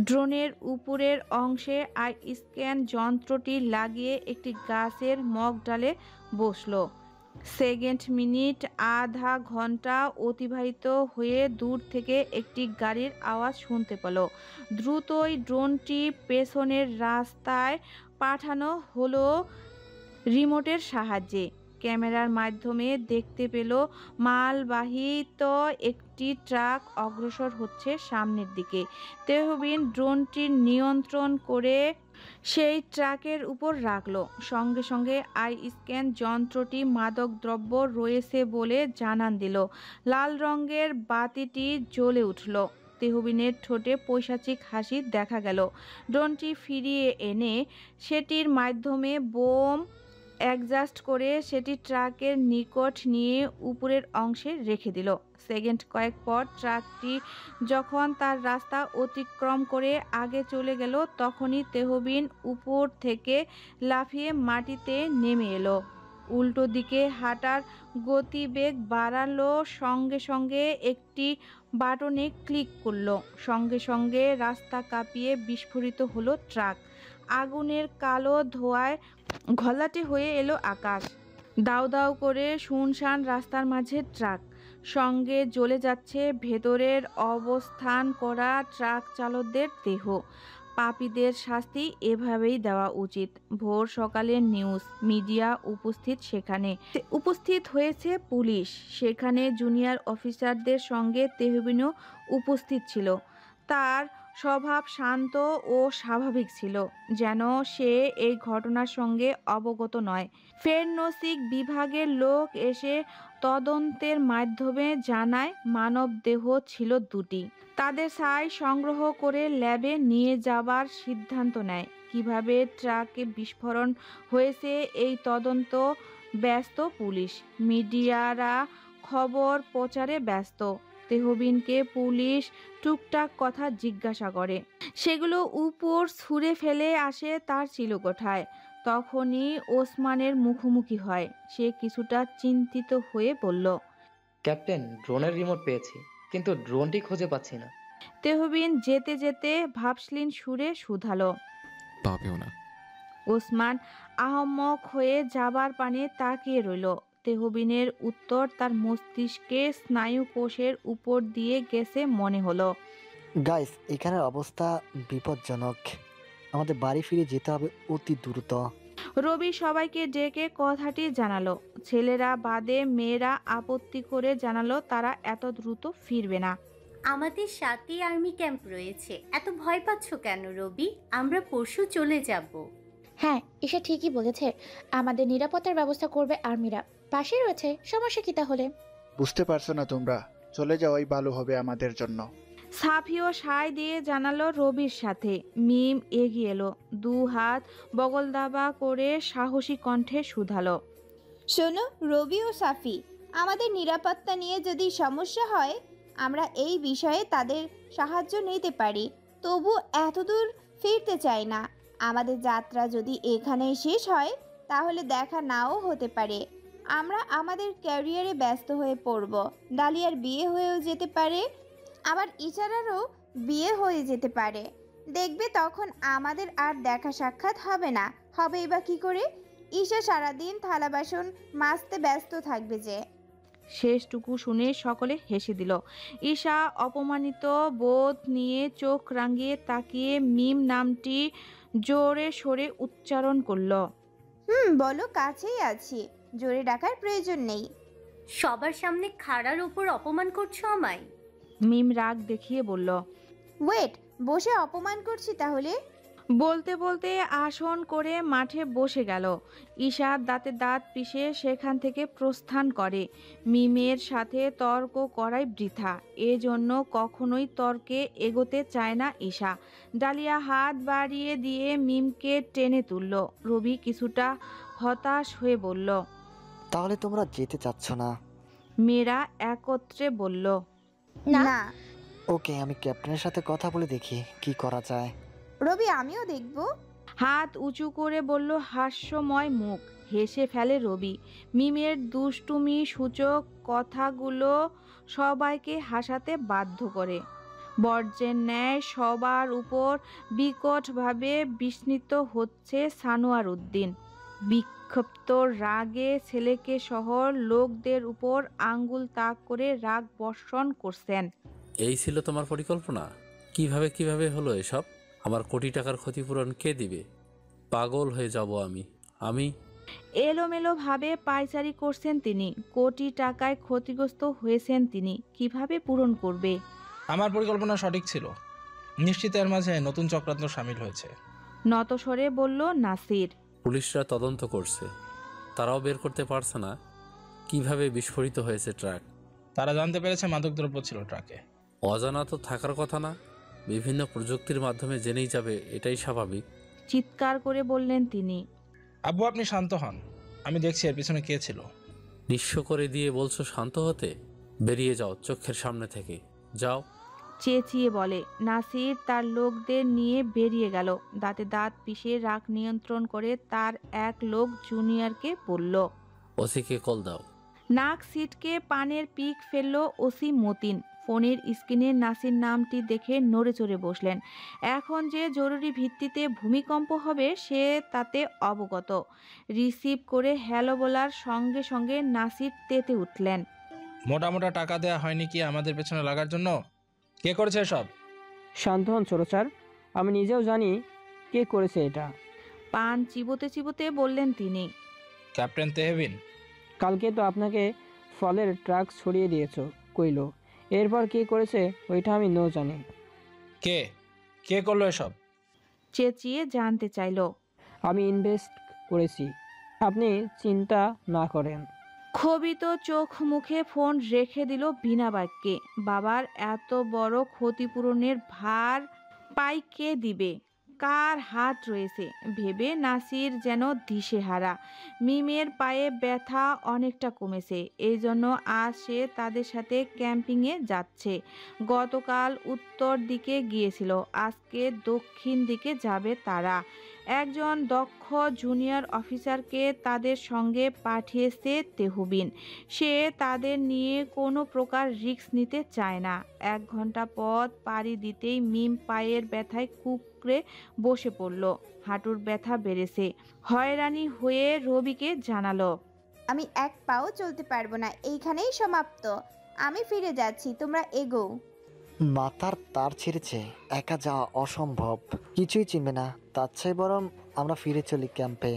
ড্রোনের উপরের অংশে আই স্ক্যান যন্ত্রটি লাগিয়ে একটি গাছের মগ ডালে বসল। সেকেন্ড, মিনিট, আধা ঘন্টা অতিবাহিত হয়ে দূর থেকে একটি গাড়ির আওয়াজ শুনতে পেল। দ্রুতই ড্রোনটি পেছনের রাস্তায় পাঠানো হলো রিমোটের সাহায্যে। ক্যামেরার মাধ্যমে দেখতে পেল মালবাহিত একটি ট্রাক অগ্রসর হচ্ছে সামনের দিকে। তেহবিন ড্রোনটি নিয়ন্ত্রণ করে সেই ট্রাকের উপর রাখলো। সঙ্গে সঙ্গে আই স্ক্যান যন্ত্রটি মাদকদ্রব্য রয়েছে বলে জানান দিল। লাল রঙের বাতিটি জ্বলে উঠল। তেহবিনের ঠোঁটে পৈশাচিক হাসি দেখা গেল। ড্রোনটি ফিরিয়ে এনে সেটির মাধ্যমে বোম অ্যাডজাস্ট করে সেটি ট্রাকের নিকট নিয়ে উপরের অংশে রেখে দিল। সেকেন্ড কয়েক পর ট্রাকটি যখন তার রাস্তা অতিক্রম করে আগে চলে গেল, তখনই তেহবিন উপর থেকে লাফিয়ে মাটিতে নেমে এলো। উল্টো দিকে হাঁটার গতিবেগ বাড়ালো। সঙ্গে সঙ্গে একটি বাটনে ক্লিক করলো। সঙ্গে সঙ্গে রাস্তা কাঁপিয়ে বিস্ফোরিত হলো ট্রাক। আগুনের কালো ধোঁয়ায় ঘোলাটে হয়ে এলো আকাশ। দাউ দাউ করে শুনশান রাস্তার মাঝে ট্রাক। সঙ্গে জ্বলে যাচ্ছে ভেতরের অবস্থান করা ট্রাক চালকদের দেহ। পাপীদের শাস্তি এভাবেই দেওয়া উচিত। ভোর সকালের নিউজ মিডিয়া উপস্থিত। সেখানে উপস্থিত হয়েছে পুলিশ। সেখানে জুনিয়র অফিসারদের সঙ্গে তেহবিনও উপস্থিত ছিল। তার স্বভাব শান্ত ও স্বাভাবিক ছিল, যেন সে এই ঘটনার সঙ্গে অবগত নয়। ফরেনসিক বিভাগের লোক এসে তদন্তের মাধ্যমে জানায় মানবদেহ ছিল 2টি। তাদের ছাই সংগ্রহ করে ল্যাবে নিয়ে যাবার সিদ্ধান্ত নেয়। কিভাবে ট্রাকে বিস্ফোরণ হয়েছে এই তদন্ত ব্যস্ত পুলিশ। মিডিয়ারা খবর প্রচারে ব্যস্ত। তেহবিনকে পুলিশ টুকটাক কথা জিজ্ঞাসা করে। সেগুলো উপর ছুঁড়ে ফেলে আসে তার চিলকোঠায়। তখনই ওসমানের মুখোমুখি হয়। সে কিছুটা চিন্তিত হয়ে বলল, ক্যাপ্টেন, ড্রোনের রিমোট পেয়েছি, কিন্তু ড্রোনটি খুঁজে পাচ্ছি না। তেহবিন যেতে যেতে ভাবসলীন সুরে শুধালো, পাবেও না। ওসমান আহম্মক হয়ে যাবার পানে তাকিয়ে রইল। তেহবিনের উত্তর তার মস্তিষ্কে স্নায়ুকোষের উপর দিয়ে গেছে মনে হলো। গাইস, এখানের অবস্থা বিপজ্জনক। আমাদের বাড়ি ফিরে যেতে হবে অতি দ্রুত। রবি সবাইকে ডেকে কথাটি জানালো। ছেলেরা বাদে মেয়েরা আপত্তি করে জানালো তারা এত দ্রুত ফিরবে না। আমাদের সাথেই আর্মি ক্যাম্প রয়েছে, এত ভয় পাচ্ছ কেন রবি? আমরা পরশু চলে যাব। হ্যাঁ, ঈশা ঠিকই বলেছে। আমাদের নিরাপত্তার ব্যবস্থা করবে আর্মিরা। পাশে রয়েছে, সমস্যা কি তাহলে? বুঝতে পারছো না তোমরা? চলে যাওয়াই ভালো হবে আমাদের জন্য। সাফিও সায় দিয়ে জানালো রবির সাথে। মিম এগিয়ে এলো, 2 হাত বগল দাবা করে সাহসী কণ্ঠে শুধালো। শোনো রবি ও সাফি, আমাদের নিরাপত্তা নিয়ে যদি সমস্যা হয় আমরা এই বিষয়ে তাদের সাহায্য নিতে পারি, তবু এতদূর ফিরতে চাই না। আমাদের যাত্রা যদি এখানেই শেষ হয় তাহলে দেখা নাও হতে পারে। আমরা আমাদের ক্যারিয়ারে ব্যস্ত হয়ে পড়ব। ডালিয়ার বিয়ে হয়েও যেতে পারে, আবার ইশারারও বিয়ে হয়ে যেতে পারে। দেখবে তখন আমাদের আর দেখা সাক্ষাৎ হবে না। হবেই বা কী করে? ঈশা সারাদিন থালা বাসন মাজতে ব্যস্ত থাকবে যে। শেষটুকু শুনে সকলে হেসে দিল। ঈশা অপমানিত বোধ নিয়ে চোখ রাঙিয়ে তাকিয়ে মিম নামটি জোরে সরে উচ্চারণ করল। বলো, কাছেই আছি, জোরে ডাকার প্রয়োজন নেই। সবার সামনে খাড়ার উপর অপমান করছো আমায়। মিম রাগ দেখিয়ে বলল। ওয়েট, বসে অপমান করছি তাহলে? বলতে বলতে আসন করে মাঠে বসে গেল। ঈশা দাঁতে দাঁত পিষে সেখান থেকে প্রস্থান করে। মিমের সাথে তর্ক করাই বৃথা, এজন্য কখনোই তর্কে এগোতে চায় না ঈশা। ডালিয়া হাত বাড়িয়ে দিয়ে মিমকে টেনে তুলল। রবি কিছুটা হতাশ হয়ে বলল, তাহলে তোমরা যেতে চাচ্ছ না? মেয়েরা একত্রে বলল, না। ওকে, আমি ক্যাপ্টেনের সাথে কথা বলে দেখি কি করা যায়। রবি, আমিও দেখব। হাত উঁচু করে বলল হাস্যময় মুখ। হেসে ফেলে রবি। মিমের দুষ্টুমি সূচক কথাগুলো সবাইকে হাসাতে বাধ্য করে। বর্জ্যের ন্যায় সবার উপর বিকটভাবে বিস্মিত হচ্ছে সানোয়ার উদ্দিন। বিক্ষিপ্ত রাগে ছেলেকে সহ লোকদের উপর আঙ্গুল তাক করে রাগ বর্ষণ করছেন। এই ছিল তোমার পরিকল্পনা? কিভাবে হলো এসব? আমার কোটি টাকার ক্ষতিপূরণ কে দিবে? পাগল হয়ে যাব আমি। এলোমেলো ভাবে পায়চারি করছেন তিনি। কোটি টাকায় ক্ষতিগ্রস্ত হয়েছেন তিনি, কিভাবে পূরণ করবে? আমার পরিকল্পনা সঠিক ছিল। নিশ্চিত এর মাঝে নতুন চক্রান্ত সামিল হয়েছে। নতস্বরে বলল নাসির। পুলিশরা তদন্ত করছে, তারাও বের করতে পারছে না কিভাবে বিস্ফোরিত হয়েছে ট্রাক। তারা জানতে পেরেছে মাদকদ্রব্য ছিল ট্রাকে। অজানা তো থাকার কথা না? বিভিন্ন প্রযুক্তির মাধ্যমে জেনেই যাবে, এটাই স্বাভাবিক। চিৎকার করে বললেন তিনি। আব্বু, আপনি শান্ত হন, আমি দেখছি এর পিছনে কে ছিল। নিঃস্ব করে দিয়ে বলছো শান্ত হতে? বেরিয়ে যাও চোখের সামনে থেকে, যাও। চেঁচিয়ে বলে। নাসির তার লোকদের নিয়ে বেরিয়ে গেল। দাঁতে দাঁত পিষে রাগ নিয়ন্ত্রণ করে তার এক লোক জুনিয়রকে বলল, ওসিকে কল দাও। নাক সিটকে পানের পিক ফেলল ওসি মতিন। ফোনের স্ক্রিনে নাসির নামটি দেখে নড়ে চড়ে বসলেন। এখন যে জরুরি ভিত্তিতে ভূমিকম্প হবে সে তাতে অবগত। রিসিভ করে হ্যালো বলার সঙ্গে সঙ্গে নাসির তেতে উঠলেন। মোটা টাকা দেয়া হয়নি কি আমাদের পেছনে লাগার জন্য? কে করেছে এসব? শান্ত হন ছোট স্যার, আমি নিজেও জানি কে করেছে এটা। পান চিবোতে চিবোতে বললেন তিনি। ক্যাপ্টেন তেহবিন। কালকে তো আপনাকে ফলের ট্রাক ছড়িয়ে দিয়েছো কইলো, এরপর কে করেছে ওইটা আমি নো জানি। কে করলো এসব? চেঁচিয়ে জানতে চাইল। আমি ইনভেস্ট করেছি, আপনি চিন্তা না করেন। ক্ষোভিত চোখ মুখে ফোন রেখে দিল বিনা বাক্যে। বাবার এত বড় ক্ষতিপূরণের ভার পাই কে দিবে? কার হাত রয়েছে ভেবে নাসির যেন দিশেহারা। মিমের পায়ে ব্যথা অনেকটা কমেছে, এই জন্য আজ সে তাদের সাথে ক্যাম্পিংয়ে যাচ্ছে। গতকাল উত্তর দিকে গিয়েছিল, আজকে দক্ষিণ দিকে যাবে তারা। একজন দক্ষ জুনিয়র অফিসারকে তাদের সঙ্গে পাঠিয়েছে তেহবিন। সে তাদের নিয়ে কোনো প্রকার রিস্ক নিতে চায় না। 1 ঘন্টা পথ পাড়ি দিতেই মিম পায়ের ব্যথায় কুঁকড়ে বসে পড়ল। হাঁটুর ব্যথা বেড়েছে। হয়রানি হয়ে রবিকে জানালো, আমি এক পাও চলতে পারবো না, এইখানেই সমাপ্ত। আমি ফিরে যাচ্ছি, তোমরা এগো। মাথার তার ছিঁড়েছে, একা যাওয়া অসম্ভব, কিছুই চিনবে না। তার চেয়ে বরং আমরা ফিরে চলি ক্যাম্পে।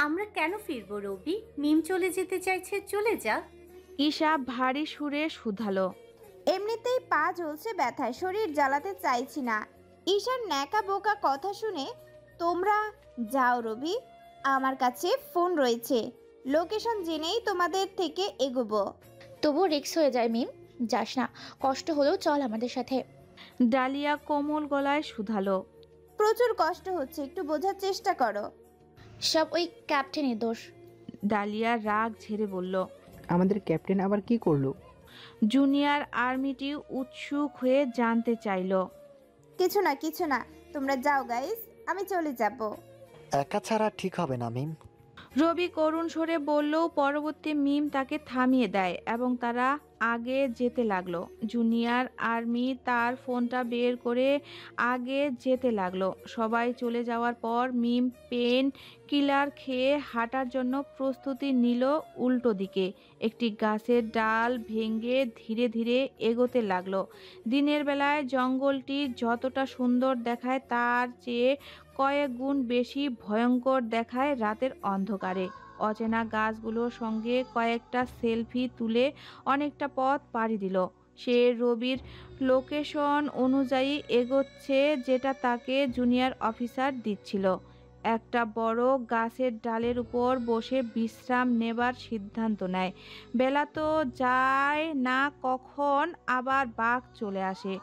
আমরা কেন ফিরবো রবি? মিম চলে যেতে চাইছে, চলে যা। ঈশা ভারী সুরে শুধালো। এমনিতেই পা জ্বলছে ব্যথায়, শরীর জ্বালাতে চাইছি না। ঈশার ন্যাকা বোকা কথা শুনে তোমরা যাও রবি, আমার কাছে ফোন রয়েছে, লোকেশন জেনেই তোমাদের থেকে এগোবো। তবুও রিক্স হয়ে যায় মিম, যাস না, কষ্ট হলেও চল আমাদের সাথে। ডালিয়া কোমল গলায় শুধালো। প্রচুর কষ্ট হচ্ছে, একটু বোঝার চেষ্টা করো। সব ওই ক্যাপ্টেনের দোষ। ডালিয়া রাগ ঝেড়ে বলল। আমাদের ক্যাপ্টেন আবার কি করলো? জুনিয়র আর্মিটি উৎসুক হয়ে জানতে চাইল। কিছু না, তোমরা যাও গাইস, আমি চলে যাব। একা ছাড়া ঠিক হবে না মিম। রবি করুণ স্বরে বললেও পরবর্তী মিম তাকে থামিয়ে দেয় এবং তারা আগে যেতে লাগলো। জুনিয়র আর্মি তার ফোনটা বের করে আগে যেতে লাগলো। সবাই চলে যাওয়ার পর মিম পেন কিলার খেয়ে হাঁটার জন্য প্রস্তুতি নিল উল্টো দিকে। একটি গাছের ডাল ভেঙে ধীরে ধীরে এগোতে লাগলো। দিনের বেলায় জঙ্গলটি যতটা সুন্দর দেখায় তার চেয়ে কয়েক গুণ বেশি ভয়ঙ্কর দেখায় রাতের অন্ধকারে। অচেনা গাছগুলোর সঙ্গে কয়েকটা সেলফি তুলে অনেকটা পথ পাড়ি দিল। সে রবির লোকেশন অনুযায়ী এগোচ্ছে, যেটা তাকে জুনিয়র অফিসার দিচ্ছিল। একটা বড় গাছের ডালের উপর বসে বিশ্রাম নেবার সিদ্ধান্ত নেয়। বেলা তো যায় না কখন আবার বাঘ চলে আসে।